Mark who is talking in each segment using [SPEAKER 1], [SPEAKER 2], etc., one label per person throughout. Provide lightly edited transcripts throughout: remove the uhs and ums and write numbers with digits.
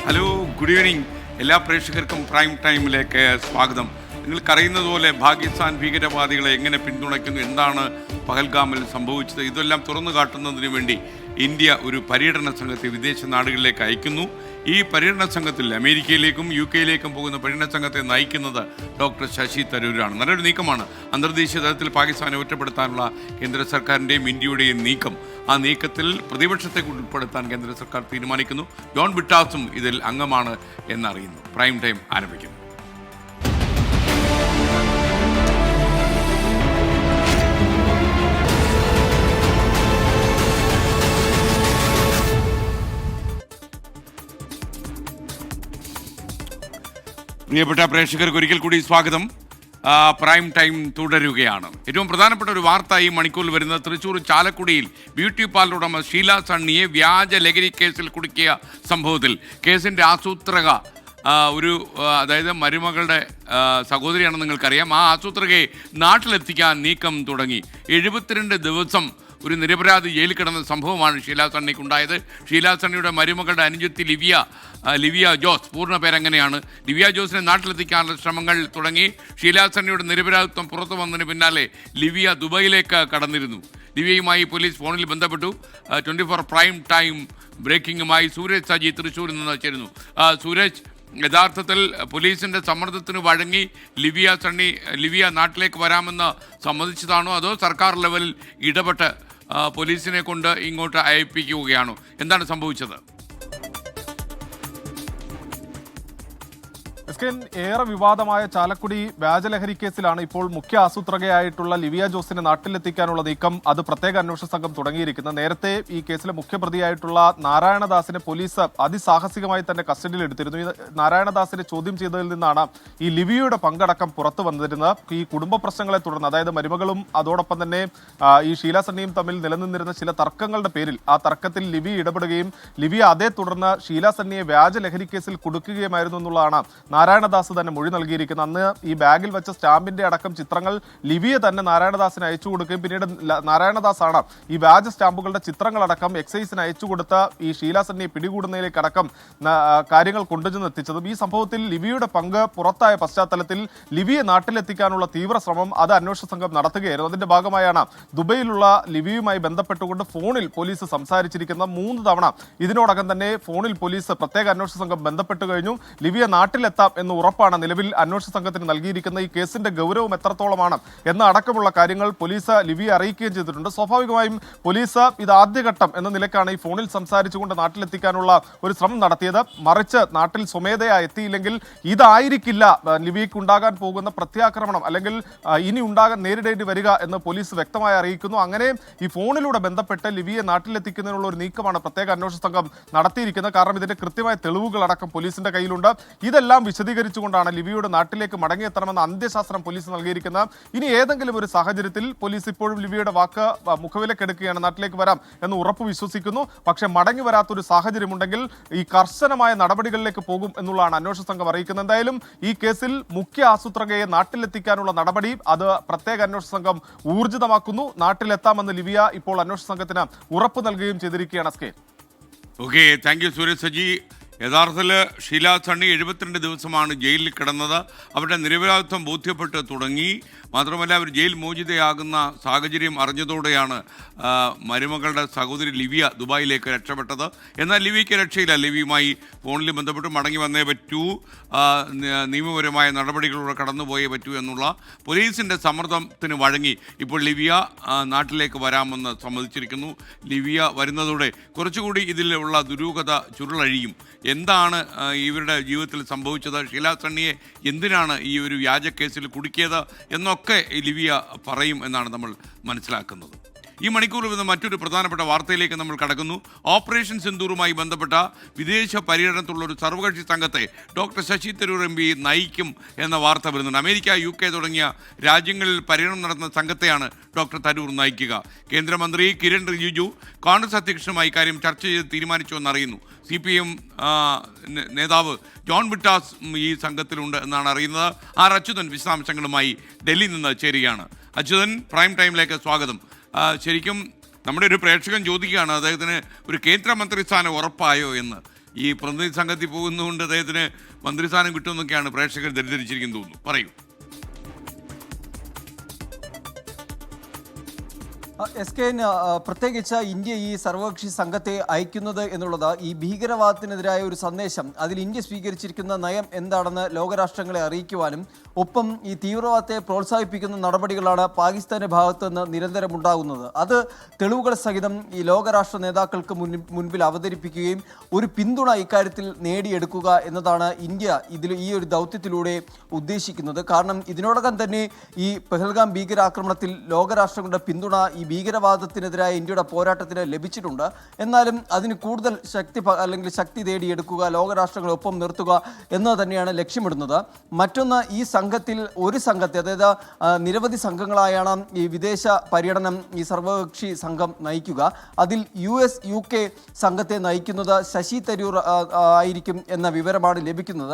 [SPEAKER 1] Hello, good evening. എല്ലാ പ്രേക്ഷകർക്കും prime ടൈമിലേക്ക് സ്വാഗതം. നിങ്ങൾക്കറിയുന്നതുപോലെ പാകിസ്ഥാൻ ഭീകരവാദികളെ എങ്ങനെ പിന്തുണയ്ക്കുന്നു, എന്താണ് പഹൽഗാമിൽ സംഭവിച്ചത്, ഇതെല്ലാം തുറന്നു കാട്ടുന്നതിന് വേണ്ടി ഇന്ത്യ ഒരു പര്യടന സംഘത്തെ വിദേശ നാടുകളിലേക്ക് അയക്കുന്നു. ഈ പര്യടന സംഘത്തിൽ അമേരിക്കയിലേക്കും UK പോകുന്ന പര്യടന സംഘത്തെ നയിക്കുന്നത് ഡോക്ടർ ശശി തരൂരാണ്. നല്ലൊരു നീക്കമാണ്. അന്തർദേശീയ തലത്തിൽ പാകിസ്ഥാനെ ഒറ്റപ്പെടുത്താനുള്ള കേന്ദ്ര സർക്കാരിൻ്റെയും ഇന്ത്യയുടെയും നീക്കം. ആ നീക്കത്തിൽ പ്രതിപക്ഷത്തെ ഉൾപ്പെടുത്താൻ കേന്ദ്ര സർക്കാർ തീരുമാനിക്കുന്നു. ജോൺ ബിട്ടാസും ഇതിൽ അംഗമാണ് എന്നറിയുന്നു. പ്രൈം ടൈം ആരംഭിക്കുന്നു. പ്രിയപ്പെട്ട പ്രേക്ഷകർക്ക് ഒരിക്കൽ കൂടി സ്വാഗതം. പ്രൈം ടൈം തുടരുകയാണ്. ഏറ്റവും പ്രധാനപ്പെട്ട ഒരു വാർത്ത ഈ മണിക്കൂറിൽ വരുന്നത് തൃശ്ശൂർ ചാലക്കുടിയിൽ ബ്യൂട്ടി പാർലർ ഉടമ ഷീല സണ്ണിയെ വ്യാജ ലഹരി കേസിൽ കുടുക്കിയ സംഭവത്തിൽ കേസിൻ്റെ ആസൂത്രക അതായത് മരുമകളുടെ സഹോദരിയാണെന്ന് നിങ്ങൾക്കറിയാം. ആ ആസൂത്രകയെ നാട്ടിലെത്തിക്കാൻ നീക്കം തുടങ്ങി. 72 ദിവസം ഒരു നിരപരാധി ജയിലിൽ കിടന്ന സംഭവമാണ് ഷീല സണ്ണിക്കുണ്ടായത്. ഷീല സണ്ണിയുടെ മരുമകളുടെ അനുജത്തി ലിവിയ ജോസ്, പൂർണ്ണ പേരെങ്ങനെയാണ്, ലിവിയ ജോസിനെ നാട്ടിലെത്തിക്കാനുള്ള ശ്രമങ്ങൾ തുടങ്ങി. ഷീല സണ്ണിയുടെ നിരപരാധിത്വം പുറത്തു വന്നതിന് പിന്നാലെ ലിവിയ ദുബൈയിലേക്ക് കടന്നിരുന്നു. ലിവിയയുമായി പോലീസ് ഫോണിൽ ബന്ധപ്പെട്ടു. 24 പ്രൈം ടൈം ബ്രേക്കിംഗുമായി സൂരജ് സജി തൃശ്ശൂരിൽ നിന്ന് ചേരുന്നു. സൂരജ്, യഥാർത്ഥത്തിൽ പോലീസിൻ്റെ സമ്മർദ്ദത്തിന് വഴങ്ങി ലിവിയ നാട്ടിലേക്ക് വരാമെന്ന് സമ്മതിച്ചതാണോ, അതോ സർക്കാർ ലെവലിൽ ഇടപെട്ട് പോലീസിനെ കൊണ്ട് ഇങ്ങോട്ട് അയപ്പിക്കുകയാണോ? എന്താണ് സംഭവിച്ചത്?
[SPEAKER 2] ഏറെ വിവാദമായ ചാലക്കുടി വ്യാജലഹരി കേസിലാണ് ഇപ്പോൾ മുഖ്യ ആസൂത്രകയായിട്ടുള്ള ലിവിയ ജോസിനെ നാട്ടിലെത്തിക്കാനുള്ള നീക്കം. അത് പ്രത്യേക അന്വേഷണ സംഘം തുടങ്ങിയിരിക്കുന്നത്. നേരത്തെ ഈ കേസിലെ മുഖ്യപ്രതിയായിട്ടുള്ള നാരായണദാസിനെ പോലീസ് അതിസാഹസികമായി തന്നെ കസ്റ്റഡിയിൽ എടുത്തിരുന്നു. ഈ നാരായണദാസിനെ ചോദ്യം ചെയ്തതിൽ നിന്നാണ് ഈ ലിവിയയുടെ പങ്കടക്കം പുറത്തു വന്നിരുന്നത്. ഈ കുടുംബ പ്രശ്നങ്ങളെ തുടർന്ന്, അതായത് മരുമകളും അതോടൊപ്പം തന്നെ ഈ ഷീല സണ്ണിയും തമ്മിൽ നിലനിന്നിരുന്ന ചില തർക്കങ്ങളുടെ പേരിൽ ആ തർക്കത്തിൽ ലിവി ഇടപെടുകയും ലിവിയ അതേ തുടർന്ന് ഷീല സണ്ണിയെ വ്യാജലഹരി കേസിൽ കുടുക്കുകയുമായിരുന്നു എന്നുള്ളതാണ് നാരായണദാസ് തന്നെ മൊഴി നൽകിയിരിക്കുന്നത്. അന്ന് ഈ ബാഗിൽ വെച്ച സ്റ്റാമ്പിന്റെ അടക്കം ചിത്രങ്ങൾ ലിവിയ തന്നെ നാരായണദാസിന് അയച്ചു കൊടുക്കുകയും പിന്നീട് നാരായണദാസാണ് ഈ വ്യാജ സ്റ്റാമ്പുകളുടെ ചിത്രങ്ങളടക്കം എക്സൈസിന് അയച്ചു കൊടുത്ത ഈ ഷീല സണ്ണിയെ പിടികൂടുന്നതിലേക്കടക്കം കാര്യങ്ങൾ കൊണ്ടുചെന്ന് എത്തിച്ചതും. ഈ സംഭവത്തിൽ ലിവിയുടെ പങ്ക് പുറത്തായ പശ്ചാത്തലത്തിൽ ലിവിയെ നാട്ടിലെത്തിക്കാനുള്ള തീവ്ര ശ്രമം അത് അന്വേഷണ സംഘം നടത്തുകയായിരുന്നു. അതിന്റെ ഭാഗമായാണ് ദുബൈയിലുള്ള ലിവിയുമായി ബന്ധപ്പെട്ടുകൊണ്ട് ഫോണിൽ പോലീസ് സംസാരിച്ചിരിക്കുന്ന 3 തവണ ഇതിനോടകം തന്നെ ഫോണിൽ പോലീസ് പ്രത്യേക അന്വേഷണ സംഘം ബന്ധപ്പെട്ടു കഴിഞ്ഞു. ലിവിയ നാട്ടിലെത്താം എന്ന് ഉറപ്പാണ് നിലവിൽ അന്വേഷണ സംഘത്തിന് നൽകിയിരിക്കുന്ന. ഈ കേസിന്റെ ഗൗരവം എത്രത്തോളമാണ് എന്ന അടക്കമുള്ള കാര്യങ്ങൾ പോലീസ് ലിവിയെ അറിയിക്കുകയും ചെയ്തിട്ടുണ്ട്. സ്വാഭാവികമായും പോലീസ് ഇത് ആദ്യഘട്ടം എന്ന നിലക്കാണ് ഈ ഫോണിൽ സംസാരിച്ചുകൊണ്ട് നാട്ടിലെത്തിക്കാനുള്ള ഒരു ശ്രമം നടത്തിയത്. മറിച്ച് നാട്ടിൽ സ്വമേധയാ എത്തിയില്ലെങ്കിൽ ഇതായിരിക്കില്ല ലിവിയയ്ക്ക് ഉണ്ടാകാൻ പോകുന്ന പ്രത്യാക്രമണം, അല്ലെങ്കിൽ ഇനി നേരിടേണ്ടി വരിക എന്ന് പോലീസ് വ്യക്തമായി അറിയിക്കുന്നു. അങ്ങനെ ഈ ഫോണിലൂടെ ബന്ധപ്പെട്ട് ലിവിയെ നാട്ടിലെത്തിക്കുന്നതിനുള്ള ഒരു നീക്കമാണ് പ്രത്യേക അന്വേഷണ സംഘം നടത്തിയിരിക്കുന്നത്. കാരണം ഇതിന്റെ കൃത്യമായ തെളിവുകളടക്കം പോലീസിന്റെ കയ്യിലുണ്ട്. ഇതെല്ലാം വിശദീകരിച്ചുകൊണ്ടാണ് ലിവിയുടെ നാട്ടിലേക്ക് മടങ്ങിയെത്തണമെന്ന അന്ത്യശാസ്ത്രം പോലീസ് നൽകിയിരിക്കുന്നത്. ഇനി ഏതെങ്കിലും ഒരു സാഹചര്യത്തിൽ പോലീസ് ഇപ്പോഴും ലിവിയുടെ വാക്ക് മുഖവിലക്കെടുക്കുകയാണ്, നാട്ടിലേക്ക് വരാം എന്ന് ഉറപ്പ് വിശ്വസിക്കുന്നു. പക്ഷേ മടങ്ങി വരാത്തൊരു സാഹചര്യമുണ്ടെങ്കിൽ ഈ കർശനമായ നടപടികളിലേക്ക് പോകും എന്നുള്ളതാണ് അന്വേഷണ സംഘം അറിയിക്കുന്നത്. എന്തായാലും ഈ കേസിൽ മുഖ്യ ആസൂത്രകയെ നാട്ടിലെത്തിക്കാനുള്ള നടപടി അത് പ്രത്യേക അന്വേഷണ സംഘം ഊർജിതമാക്കുന്നു. നാട്ടിലെത്താമെന്ന് ലിവിയ ഇപ്പോൾ അന്വേഷണ സംഘത്തിന് ഉറപ്പ് നൽകുകയും ചെയ്തിരിക്കുകയാണ്.
[SPEAKER 1] Okay, thank you Suraj Saji. യഥാർത്ഥത്തിൽ ഷീല സണ്ണി 72 ദിവസമാണ് ജയിലിൽ കിടന്നത്. അവരുടെ നിരപരാധിത്വം ബോധ്യപ്പെട്ട് തുടങ്ങി. മാത്രമല്ല, അവർ ജയിൽ മോചിതയാകുന്ന സാഹചര്യം അറിഞ്ഞതോടെയാണ് മരുമകളുടെ സഹോദരി ലിവിയ ദുബായിലേക്ക് രക്ഷപ്പെട്ടത്. എന്നാൽ ലിവിയയ്ക്ക് രക്ഷയില്ല. ലിവിയുമായി ഫോണിൽ ബന്ധപ്പെട്ട് മടങ്ങി വന്നേ പറ്റൂ, നിയമപരമായ നടപടികളിലൂടെ കടന്നുപോയേ പറ്റൂ എന്നുള്ള പോലീസിൻ്റെ സമ്മർദ്ദത്തിന് വഴങ്ങി ഇപ്പോൾ ലിവിയ നാട്ടിലേക്ക് വരാമെന്ന് സമ്മതിച്ചിരിക്കുന്നു. ലിവിയ വരുന്നതോടെ കുറച്ചുകൂടി ഇതിലുള്ള ദുരൂഹത ചുരുളഴിയും. എന്താണ് ഇവരുടെ ജീവിതത്തിൽ സംഭവിച്ചത്, ഷീല സണ്ണിയെ എന്തിനാണ് ഈ ഒരു വ്യാജ കേസിൽ കുടുക്കിയത് എന്നൊക്കെ ലിവിയ പറയും എന്നാണ് നമ്മൾ മനസ്സിലാക്കുന്നത്. ഈ മണിക്കൂറിൽ നിന്ന് മറ്റൊരു പ്രധാനപ്പെട്ട വാർത്തയിലേക്ക് നമ്മൾ കടക്കുന്നു. ഓപ്പറേഷൻ സിന്ദൂറുമായി ബന്ധപ്പെട്ട വിദേശ പര്യടനത്തിലുള്ള ഒരു സർവകക്ഷി സംഘത്തെ ഡോക്ടർ ശശി തരൂർ MP നയിക്കും എന്ന വാർത്ത വരുന്നുണ്ട്. അമേരിക്ക, UK തുടങ്ങിയ രാജ്യങ്ങളിൽ പര്യടനം നടത്തുന്ന സംഘത്തെയാണ് ഡോക്ടർ തരൂർ നയിക്കുക. കേന്ദ്രമന്ത്രി കിരൺ റിജിജു കോൺഗ്രസ് അധ്യക്ഷനുമായി കാര്യം ചർച്ച ചെയ്ത് തീരുമാനിച്ചുവെന്നറിയുന്നു. CPM നേതാവ് ജോൺ ബിട്ടാസ് ഈ സംഘത്തിലുണ്ട് എന്നാണ് അറിയുന്നത്. അച്യുതൻ വിശദാംശങ്ങളുമായി ഡൽഹിയിൽ നിന്ന് ചേരുകയാണ്. അച്യുതൻ, പ്രൈം ടൈമിലേക്ക് സ്വാഗതം. ശരിക്കും നമ്മുടെ ഒരു പ്രേക്ഷകൻ ചോദിക്കുകയാണ്, അദ്ദേഹത്തിന് ഒരു കേന്ദ്രമന്ത്രി സ്ഥാനം ഉറപ്പായോ എന്ന്. ഈ പ്രതിനിധി സംഘത്തിൽ പോകുന്നതുകൊണ്ട് അദ്ദേഹത്തിന് മന്ത്രിസ്ഥാനം കിട്ടുമെന്നൊക്കെയാണ് പ്രേക്ഷകർ തെറ്റിദ്ധരിച്ചിരിക്കുന്നു തോന്നുന്നു. പറയൂ.
[SPEAKER 3] SKN പ്രത്യേകിച്ച് ഇന്ത്യ ഈ സർവകക്ഷി സംഘത്തെ അയക്കുന്നത് എന്നുള്ളത് ഈ ഭീകരവാദത്തിനെതിരായ ഒരു സന്ദേശം, അതിൽ ഇന്ത്യ സ്വീകരിച്ചിരിക്കുന്ന നയം എന്താണെന്ന് ലോകരാഷ്ട്രങ്ങളെ അറിയിക്കുവാനും ഒപ്പം ഈ തീവ്രവാദത്തെ പ്രോത്സാഹിപ്പിക്കുന്ന നടപടികളാണ് പാകിസ്ഥാന്റെ ഭാഗത്ത് നിന്ന് നിരന്തരം ഉണ്ടാകുന്നത്. അത് തെളിവുകൾ സഹിതം ഈ ലോകരാഷ്ട്ര നേതാക്കൾക്ക് മുൻപിൽ അവതരിപ്പിക്കുകയും ഒരു പിന്തുണ ഇക്കാര്യത്തിൽ നേടിയെടുക്കുക എന്നതാണ് ഇന്ത്യ ഈ ഒരു ദൗത്യത്തിലൂടെ ഉദ്ദേശിക്കുന്നത്. കാരണം ഇതിനോടകം തന്നെ ഈ പെഹൽഗാം ഭീകരാക്രമണത്തിൽ ലോകരാഷ്ട്രങ്ങളുടെ പിന്തുണ ഈ ഭീകരവാദത്തിനെതിരായ ഇന്ത്യയുടെ പോരാട്ടത്തിന് ലഭിച്ചിട്ടുണ്ട്. എന്നാലും അതിന് കൂടുതൽ ശക്തി നേടിയെടുക്കുക, ലോകരാഷ്ട്രങ്ങളെ ഒപ്പം നിർത്തുക എന്നത് തന്നെയാണ് ലക്ഷ്യമിടുന്നത്. മറ്റൊന്ന്, ഈ ഒരു സംഘത്തെ അതായത് നിരവധി സംഘങ്ങളായാണ് ഈ വിദേശ പര്യടനം ഈ സർവകക്ഷി സംഘം നയിക്കുക. അതിൽ US UK സംഘത്തെ നയിക്കുന്നത് ശശി തരൂർ ആയിരിക്കും എന്ന വിവരമാണ് ലഭിക്കുന്നത്.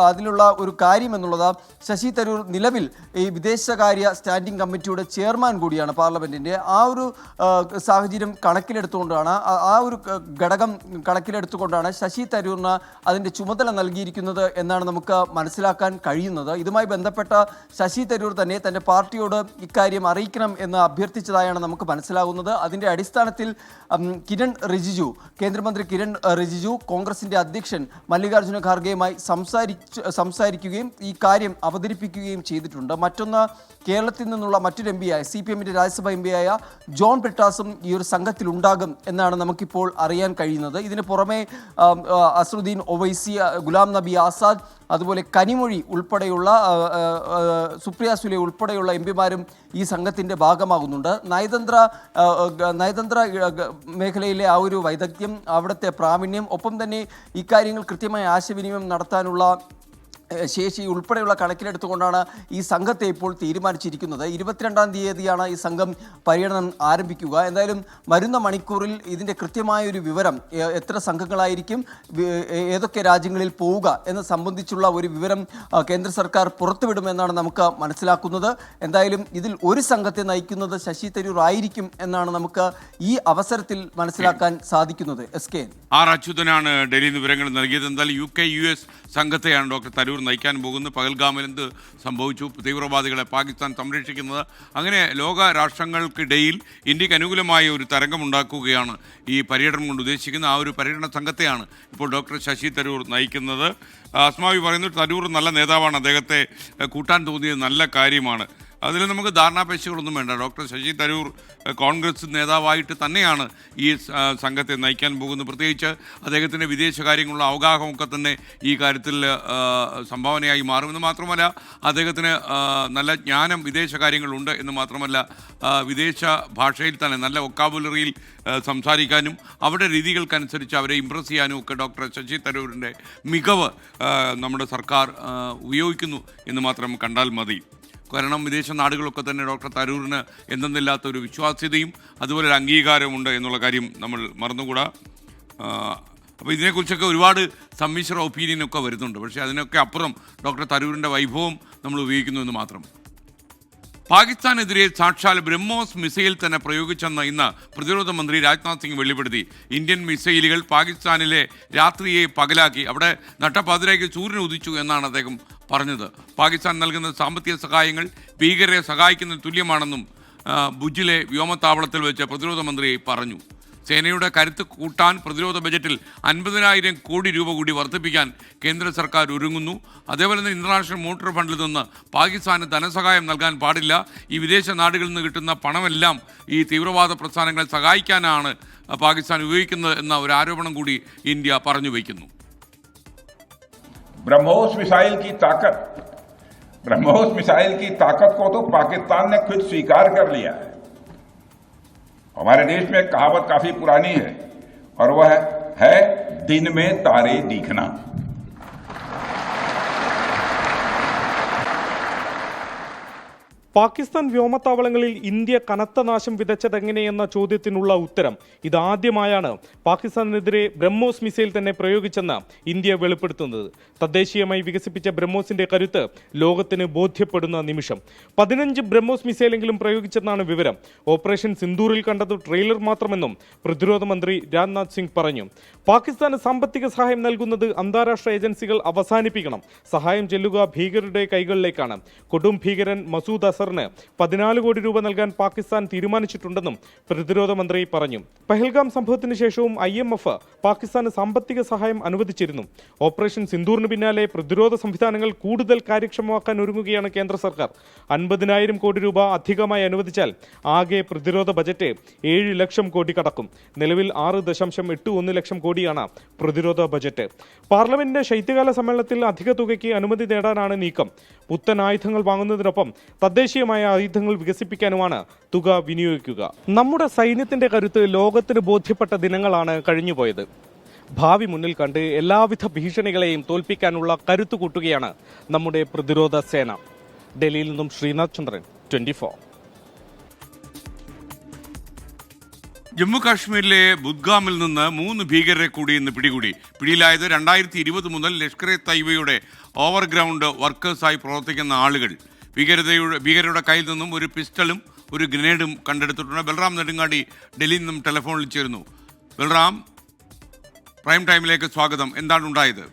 [SPEAKER 3] അതിലുള്ള ഒരു കാര്യം എന്നുള്ളത്, ശശി തരൂർ നിലവിൽ ഈ വിദേശകാര്യ സ്റ്റാൻഡിംഗ് കമ്മിറ്റിയുടെ ചെയർമാൻ കൂടിയാണ് പാർലമെന്റിന്റെ. ആ ഒരു സാഹചര്യം കണക്കിലെടുത്തുകൊണ്ടാണ്, ആ ഒരു ഘടകം കണക്കിലെടുത്തുകൊണ്ടാണ് ശശി തരൂരിന് അതിന്റെ ചുമതല നൽകിയിരിക്കുന്നത് എന്നാണ് നമുക്ക് മനസ്സിലാക്കാൻ കഴിയുന്നത്. ഇതുമായി ബന്ധപ്പെട്ട ശശി തരൂർ തന്നെ തന്റെ പാർട്ടിയോട് ഇക്കാര്യം അറിയിക്കണം എന്ന് അഭ്യർത്ഥിച്ചതായാണ് നമുക്ക് മനസ്സിലാകുന്നത്. അതിന്റെ അടിസ്ഥാനത്തിൽ കേന്ദ്രമന്ത്രി കിരൺ റിജിജു കോൺഗ്രസിന്റെ അധ്യക്ഷൻ മല്ലികാർജ്ജുന ഖാർഗെയുമായി സംസാരിക്കുകയും ഈ കാര്യം അവതരിപ്പിക്കുകയും ചെയ്തിട്ടുണ്ട്. മറ്റൊന്ന്, കേരളത്തിൽ നിന്നുള്ള മറ്റൊരു MPയായ CPMന്റെ രാജ്യസഭ MPയായ ജോൺ ബ്രിട്ടാസും ഈ ഒരു സംഘത്തിൽ ഉണ്ടാകും എന്നാണ് നമുക്കിപ്പോൾ അറിയാൻ കഴിയുന്നത്. ഇതിന് പുറമെ അസറുദ്ദീൻ ഒവൈസി, ഗുലാം നബി ആസാദ്, അതുപോലെ കനിമൊഴി ഉൾപ്പെടെയുള്ള സുപ്രിയ സുലെ ഉൾപ്പെടെയുള്ള MPമാരും ഈ സംഘത്തിൻ്റെ ഭാഗമാകുന്നുണ്ട്. നയതന്ത്ര മേഖലയിലെ ആ ഒരു വൈദഗ്ധ്യം, അവിടുത്തെ പ്രാവീണ്യം, ഒപ്പം തന്നെ ഇക്കാര്യങ്ങൾ കൃത്യമായ ആശയവിനിമയം നടത്താനുള്ള ശേഷി ഉൾപ്പെടെയുള്ള കണക്കിലെടുത്തുകൊണ്ടാണ് ഈ സംഘത്തെ ഇപ്പോൾ തീരുമാനിച്ചിരിക്കുന്നത്. 22-ാം തീയതിയാണ് ഈ സംഘം പര്യടനം ആരംഭിക്കുക. എന്തായാലും വരുന്ന മണിക്കൂറിൽ ഇതിൻ്റെ കൃത്യമായ ഒരു വിവരം, എത്ര സംഘങ്ങളായിരിക്കും, ഏതൊക്കെ രാജ്യങ്ങളിൽ പോവുക എന്ന സംബന്ധിച്ചുള്ള ഒരു വിവരം കേന്ദ്ര സർക്കാർ പുറത്തുവിടുമെന്നാണ് നമുക്ക് മനസ്സിലാക്കുന്നത്. എന്തായാലും ഇതിൽ ഒരു സംഘത്തെ നയിക്കുന്നത് ശശി തരൂർ ആയിരിക്കും എന്നാണ് നമുക്ക് ഈ അവസരത്തിൽ മനസ്സിലാക്കാൻ സാധിക്കുന്നത്. SKN
[SPEAKER 1] അച്യുതനാണ് ഡൽഹിയിൽ വിവരങ്ങൾ നൽകിയത്. എന്തായാലും UK US സംഘത്തെയാണ് ഡോക്ടർ തരൂർ നയിക്കാൻ പോകുന്നത്. പഹൽഗാമിൽ എന്ത് സംഭവിച്ചു, തീവ്രവാദികളെ പാകിസ്ഥാൻ സംരക്ഷിക്കുന്നത്, അങ്ങനെ ലോക രാഷ്ട്രങ്ങൾക്കിടയിൽ ഇന്ത്യക്ക് അനുകൂലമായ ഒരു തരംഗമുണ്ടാക്കുകയാണ് ഈ പര്യടനം കൊണ്ട് ഉദ്ദേശിക്കുന്നത്. ആ ഒരു പര്യടന സംഘത്തെയാണ് ഇപ്പോൾ ഡോക്ടർ ശശി തരൂർ നയിക്കുന്നത്. അസ്മാവി പറയുന്നു, തരൂർ നല്ല നേതാവാണ്, അദ്ദേഹത്തെ കൂട്ടാൻ തോന്നിയത് നല്ല കാര്യമാണ്. അതിൽ നമുക്ക് ധാരണാപേശികളൊന്നും വേണ്ട. ഡോക്ടർ ശശി തരൂർ കോൺഗ്രസ് നേതാവായിട്ട് തന്നെയാണ് ഈ സംഘത്തെ നയിക്കാൻ പോകുന്നത്. പ്രത്യേകിച്ച് അദ്ദേഹത്തിൻ്റെ വിദേശകാര്യങ്ങളുള്ള അവഗാഹമൊക്കെ തന്നെ ഈ കാര്യത്തിൽ സംഭാവനയായി മാറുമെന്ന് മാത്രമല്ല, അദ്ദേഹത്തിന് നല്ല ജ്ഞാനം വിദേശകാര്യങ്ങളുണ്ട് എന്ന് മാത്രമല്ല, വിദേശ ഭാഷയിൽ തന്നെ നല്ല വൊക്കാബുലറിയിൽ സംസാരിക്കാനും അവരുടെ രീതികൾക്കനുസരിച്ച് അവരെ ഇമ്പ്രസ് ചെയ്യാനും ഒക്കെ ഡോക്ടർ ശശി തരൂരിൻ്റെ മികവ് നമ്മുടെ സർക്കാർ ഉപയോഗിക്കുന്നു എന്ന് മാത്രം കണ്ടാൽ മതി. കാരണം വിദേശ നാടുകളൊക്കെ തന്നെ ഡോക്ടർ തരൂരിന് എന്തെന്നില്ലാത്ത ഒരു വിശ്വാസ്യതയും അതുപോലെ ഒരു അംഗീകാരമുണ്ട് എന്നുള്ള കാര്യം നമ്മൾ മറന്നുകൂടാ. അപ്പോൾ ഇതിനെക്കുറിച്ചൊക്കെ ഒരുപാട് സമ്മിശ്ര ഒപ്പീനിയനൊക്കെ വരുന്നുണ്ട്. പക്ഷേ അതിനൊക്കെ അപ്പുറം ഡോക്ടർ തരൂരിൻ്റെ വൈഭവം നമ്മൾ ഉപയോഗിക്കുന്നു എന്ന് മാത്രം. പാകിസ്ഥാനെതിരെ സാക്ഷാൽ ബ്രഹ്മോസ് മിസൈൽ തന്നെ പ്രയോഗിച്ചെന്ന് ഇന്ന് പ്രതിരോധ മന്ത്രി രാജ്നാഥ് സിംഗ് വെളിപ്പെടുത്തി. ഇന്ത്യൻ മിസൈലുകൾ പാകിസ്ഥാനിലെ രാത്രിയെ പകലാക്കി, അവിടെ നട്ടപ്പാതിരാക്കി സൂര്യൻ ഉദിച്ചു എന്നാണ് അദ്ദേഹം പറഞ്ഞത്. പാകിസ്ഥാൻ നൽകുന്ന സാമ്പത്തിക സഹായങ്ങൾ ഭീകരരെ സഹായിക്കുന്നതിന് തുല്യമാണെന്നും ഭുജിലെ വ്യോമത്താവളത്തിൽ വെച്ച് പ്രതിരോധ മന്ത്രി പറഞ്ഞു. സേനയുടെ കരുത്ത് കൂട്ടാൻ പ്രതിരോധ ബജറ്റിൽ 50,000 കോടി രൂപ കൂടി വർദ്ധിപ്പിക്കാൻ കേന്ദ്ര സർക്കാർ ഒരുങ്ങുന്നു. അതേപോലെ തന്നെ ഇന്റർനാഷണൽ മോണിറ്ററി ഫണ്ടിൽ നിന്ന് പാകിസ്ഥാന് ധനസഹായം നൽകാൻ പാടില്ല. ഈ വിദേശ നാടുകളിൽ നിന്ന് കിട്ടുന്ന പണമെല്ലാം ഈ തീവ്രവാദ പ്രസ്ഥാനങ്ങളെ സഹായിക്കാനാണ് പാകിസ്ഥാൻ ഉപയോഗിക്കുന്നത് എന്ന ഒരു ആരോപണം കൂടി ഇന്ത്യ പറഞ്ഞു വയ്ക്കുന്നു.
[SPEAKER 4] ब्रह्मोस मिसाइल की ताकत को तो पाकिस्तान ने खुद स्वीकार कर लिया है. हमारे देश में एक कहावत काफी पुरानी है और वह है दिन में तारे दिखना.
[SPEAKER 5] പാകിസ്ഥാൻ വ്യോമത്താവളങ്ങളിൽ ഇന്ത്യ കനത്ത നാശം വിതച്ചതെങ്ങനെയെന്ന ചോദ്യത്തിനുള്ള ഉത്തരം ഇതാദ്യമായാണ് പാകിസ്ഥാനെതിരെ ബ്രഹ്മോസ് മിസൈൽ തന്നെ പ്രയോഗിച്ചെന്ന് ഇന്ത്യ വെളിപ്പെടുത്തുന്നത്. തദ്ദേശീയമായി വികസിപ്പിച്ച ബ്രഹ്മോസിന്റെ കരുത്ത് ലോകത്തിന് ബോധ്യപ്പെടുന്ന നിമിഷം. 15 ബ്രഹ്മോസ് മിസൈലെങ്കിലും പ്രയോഗിച്ചെന്നാണ് വിവരം. ഓപ്പറേഷൻ സിന്ദൂറിൽ കണ്ടത് ട്രെയിലർ മാത്രമെന്നും പ്രതിരോധ മന്ത്രി രാജ്നാഥ് സിംഗ് പറഞ്ഞു. പാകിസ്ഥാന് സാമ്പത്തിക സഹായം നൽകുന്നത് അന്താരാഷ്ട്ര ഏജൻസികൾ അവസാനിപ്പിക്കണം. സഹായം ചെല്ലുക ഭീകരരുടെ കൈകളിലേക്കാണ്. കൊടും ഭീകരൻ മസൂദ് അസറിന് 14 കോടി രൂപ നൽകാൻ പാകിസ്ഥാൻ തീരുമാനിച്ചിട്ടുണ്ടെന്നും പ്രതിരോധ മന്ത്രി പറഞ്ഞു. പഹൽഗാം സംഭവത്തിന് ശേഷവും IMF പാകിസ്ഥാന് സാമ്പത്തിക സഹായം അനുവദിച്ചിരുന്നു. ഓപ്പറേഷൻ സിന്ദൂറിന് പിന്നാലെ പ്രതിരോധ സംവിധാനങ്ങൾ കൂടുതൽ കാര്യക്ഷമമാക്കാൻ ഒരുങ്ങുകയാണ് കേന്ദ്ര സർക്കാർ. 50,000 കോടി രൂപ അധികമായി അനുവദിച്ചാൽ ആകെ പ്രതിരോധ ബജറ്റ് 7 ലക്ഷം കോടി കടക്കും. നിലവിൽ 6.81 ലക്ഷം കോടിയാണ് പ്രതിരോധ ബജറ്റ്. പാർലമെന്റിന്റെ ശൈത്യകാല സമ്മേളനത്തിൽ അധിക തുകയ്ക്ക് അനുമതി നേടാനാണ് നീക്കം. പുത്തൻ ആയുധങ്ങൾ വാങ്ങുന്നതിനൊപ്പം തദ്ദേശീയമായ ആയുധങ്ങൾ വികസിപ്പിക്കാനുമാണ് തുക വിനിയോഗിക്കുക. നമ്മുടെ സൈന്യത്തിന്റെ കരുത്ത് ലോകത്തിന് ബോധ്യപ്പെട്ട ദിനങ്ങളാണ് കഴിഞ്ഞുപോയത്. ഭാവി മുന്നിൽ കണ്ട് എല്ലാവിധ ഭീഷണികളെയും തോൽപ്പിക്കാനുള്ള കരുത്തു കൂട്ടുകയാണ് നമ്മുടെ പ്രതിരോധ സേന. ഡൽഹിയിൽ നിന്നും ശ്രീനാഥ് ചന്ദ്രൻ, 24.
[SPEAKER 1] ജമ്മു കാശ്മീരിലെ ബുദ്ഗാമിൽ നിന്ന് 3 ഭീകരരെ കൂടി ഇന്ന് പിടികൂടി. പിടിയിലായത് 2020 മുതൽ ലഷ്കർ എ തയ്യബയുടെ ഓവർഗ്രൗണ്ട് വർക്കേഴ്സായി പ്രവർത്തിക്കുന്ന ആളുകൾ. ഭീകരരുടെ കയ്യിൽ നിന്നും ഒരു പിസ്റ്റളും ഒരു ഗ്രനേഡും കണ്ടെടുത്തിട്ടുണ്ട്. ബൽറാം നെടുങ്ങാടി ഡൽഹിയിൽ നിന്നും ടെലിഫോണിൽ ചേരുന്നു. ബൽറാം, പ്രൈം ടൈമിലേക്ക് സ്വാഗതം. എന്താണ് ഉണ്ടായത്?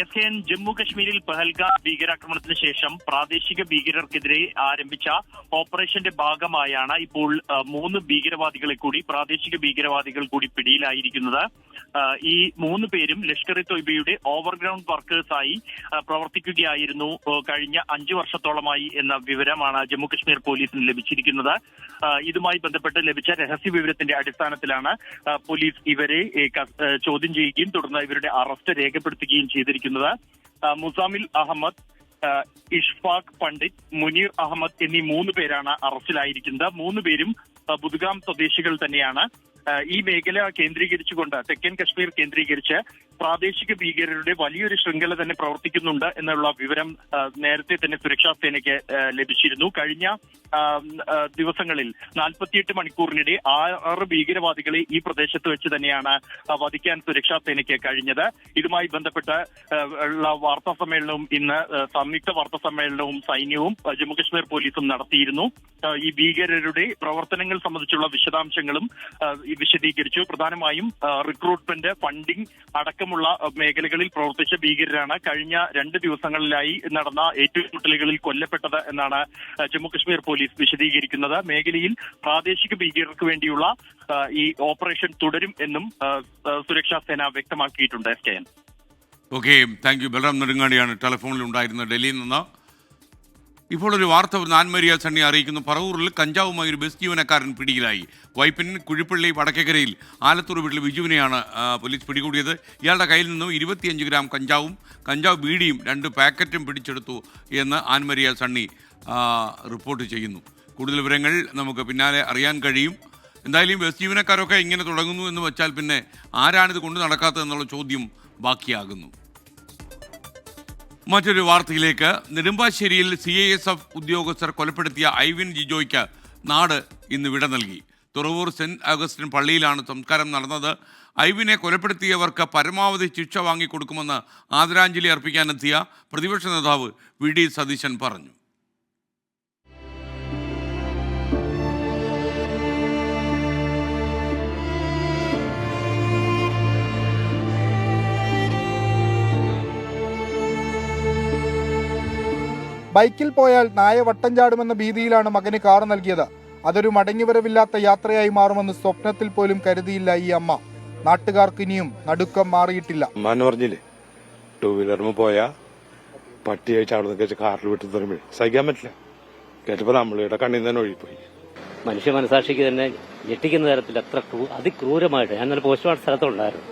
[SPEAKER 6] SN ജമ്മു കശ്മീരിൽ പഹൽഗാം ഭീകരാക്രമണത്തിന് ശേഷം പ്രാദേശിക ഭീകരർക്കെതിരെ ആരംഭിച്ച ഓപ്പറേഷന്റെ ഭാഗമായാണ് ഇപ്പോൾ 3 ഭീകരവാദികളെ കൂടി പ്രാദേശിക ഭീകരവാദികൾ കൂടി പിടിയിലായിരിക്കുന്നത്. ഈ 3 പേരും ലഷ്കർ എ തൊയ്ബയുടെ ഓവർഗ്രൗണ്ട് വർക്കേഴ്സായി പ്രവർത്തിക്കുകയായിരുന്നു കഴിഞ്ഞ 5 വർഷത്തോളമായി എന്ന വിവരമാണ് ജമ്മു കശ്മീർ പോലീസിന് ലഭിച്ചിരിക്കുന്നത്. ഇതുമായി ബന്ധപ്പെട്ട് ലഭിച്ച രഹസ്യ വിവരത്തിന്റെ അടിസ്ഥാനത്തിലാണ് പോലീസ് ഇവരെ ചോദ്യം ചെയ്യുകയും തുടർന്ന് ഇവരുടെ അറസ്റ്റ് രേഖപ്പെടുത്തുകയും ചെയ്തിരിക്കുന്നത്. മുസാമിൽ അഹമ്മദ്, ഇഷ്ഫാഖ് പണ്ഡിറ്റ്, മുനീർ അഹമ്മദ് എന്നീ 3 പേരാണ് അറസ്റ്റിലായിരിക്കുന്നത്. 3 പേരും ബുദ്ഗാം സ്വദേശികൾ തന്നെയാണ്. ഈ മേഖല കേന്ദ്രീകരിച്ചുകൊണ്ട് തെക്കൻ കശ്മീർ കേന്ദ്രീകരിച്ച് പ്രാദേശിക ഭീകരരുടെ വലിയൊരു ശൃംഖല തന്നെ പ്രവർത്തിക്കുന്നുണ്ട് എന്നുള്ള വിവരം നേരത്തെ തന്നെ സുരക്ഷാ സേനയ്ക്ക് ലഭിച്ചിരുന്നു. കഴിഞ്ഞ ദിവസങ്ങളിൽ 48 മണിക്കൂറിനിടെ 6 ഭീകരവാദികളെ ഈ പ്രദേശത്ത് വെച്ച് തന്നെയാണ് വധിക്കാൻ സുരക്ഷാ സേനയ്ക്ക് കഴിഞ്ഞത്. ഇതുമായി ബന്ധപ്പെട്ട് ഉള്ള വാർത്താ സമ്മേളനവും ഇന്ന് സംയുക്ത വാർത്താ സമ്മേളനവും സൈന്യവും ജമ്മുകശ്മീർ പോലീസും നടത്തിയിരുന്നു. ഈ ഭീകരരുടെ പ്രവർത്തനങ്ങൾ സംബന്ധിച്ചുള്ള വിശദാംശങ്ങളും വിശദീകരിച്ചു. പ്രധാനമായും റിക്രൂട്ട്മെന്റ്, ഫണ്ടിംഗ് അടക്കമുള്ള മേഖലകളിൽ പ്രവർത്തിച്ച ഭീകരരാണ് കഴിഞ്ഞ 2 ദിവസങ്ങളിലായി നടന്ന ഏറ്റുമുട്ടലുകളിൽ കൊല്ലപ്പെട്ടത് എന്നാണ് ജമ്മുകശ്മീർ പോലീസ് വിശദീകരിക്കുന്നത്. മേഖലയിൽ പ്രാദേശിക ഭീകരർക്ക് വേണ്ടിയുള്ള ഈ ഓപ്പറേഷൻ തുടരും എന്നും സുരക്ഷാ സേന വ്യക്തമാക്കിയിട്ടുണ്ട്. SKN.
[SPEAKER 1] Okay, thank you. Balram നെടുങ്ങാടിയാണ് ടെലിഫോണിൽ ഉണ്ടായിരുന്നത് ഡൽഹിയിൽ നിന്ന്. ഇപ്പോൾ ഒരു വാർത്ത നാൻമരിയ സണ്ണി അറിയിക്കുന്നു. പറവൂരിൽ കഞ്ചാവുമായി ഒരു ബസ് ജീവനക്കാരൻ പിടിയിലായി. വൈപ്പിൻ കുഴിപ്പള്ളി വടക്കേക്കരയിൽ ആലത്തൂർ വീട്ടിൽ ബിജുവിനെയാണ് പോലീസ് പിടികൂടിയത്. ഇയാളുടെ കയ്യിൽ നിന്നും 25 ഗ്രാം കഞ്ചാവും കഞ്ചാവ് ബീഡിയും 2 പാക്കറ്റും പിടിച്ചെടുത്തു എന്ന് ആൻമരിയ സണ്ണി റിപ്പോർട്ട് ചെയ്യുന്നു. കൂടുതൽ വിവരങ്ങൾ നമുക്ക് പിന്നാലെ അറിയാൻ കഴിയും. എന്തായാലും ബസ് ജീവനക്കാരൊക്കെ ഇങ്ങനെ തുടങ്ങുന്നു എന്ന് വെച്ചാൽ പിന്നെ ആരാണിത് കൊണ്ട് നടക്കാത്തതെന്നുള്ള ചോദ്യം ബാക്കിയാകുന്നു. മറ്റൊരു വാർത്തയിലേക്ക്. നെടുമ്പാശ്ശേരിയിൽ CISF ഉദ്യോഗസ്ഥർ കൊലപ്പെടുത്തിയ ഐവിൻ ജിജോയ്ക്ക് നാട് ഇന്ന് വിട നൽകി. തുറവൂർ സെന്റ് അഗസ്റ്റിൻ പള്ളിയിലാണ് സംസ്കാരം നടന്നത്. ഐവിനെ കൊലപ്പെടുത്തിയവർക്ക് പരമാവധി ശിക്ഷ വാങ്ങിക്കൊടുക്കുമെന്ന് ആദരാഞ്ജലി അർപ്പിക്കാനെത്തിയ പ്രതിപക്ഷ നേതാവ് VD സതീശൻ പറഞ്ഞു.
[SPEAKER 7] ബൈക്കിൽ പോയാൽ നായ വട്ടം ചാടുമെന്ന ഭീതിയിലാണ് മകന് കാർ നൽകിയത്. അതൊരു മടങ്ങിവരവില്ലാത്ത യാത്രയായി മാറുമെന്ന് സ്വപ്നത്തിൽ പോലും കരുതിയില്ല ഈ അമ്മ. നാട്ടുകാർക്ക് ഇനിയും നടുക്കം മാറിയിട്ടില്ല.
[SPEAKER 8] അമ്മാന്ന് പറഞ്ഞില്ലേ, 2 വീലറിന് പോയാ പട്ടിയായി ചാടുന്ന കാറിൽ വിട്ടു തരുമ്പോൾ സഹിക്കാൻ പറ്റില്ല. കേട്ടപ്പോ നമ്മളിവിടെ കണ്ണിൽ തന്നെ ഒഴിപ്പോയി.
[SPEAKER 9] മനുഷ്യ മനസാക്ഷിക്ക് തന്നെ ഞെട്ടിക്കുന്ന തരത്തിൽ അത്ര അതിക്രൂരമായിട്ട്. ഞാൻ നല്ല പോസ്റ്റ്മോർട്ടം സ്ഥലത്തുണ്ടായിരുന്നു.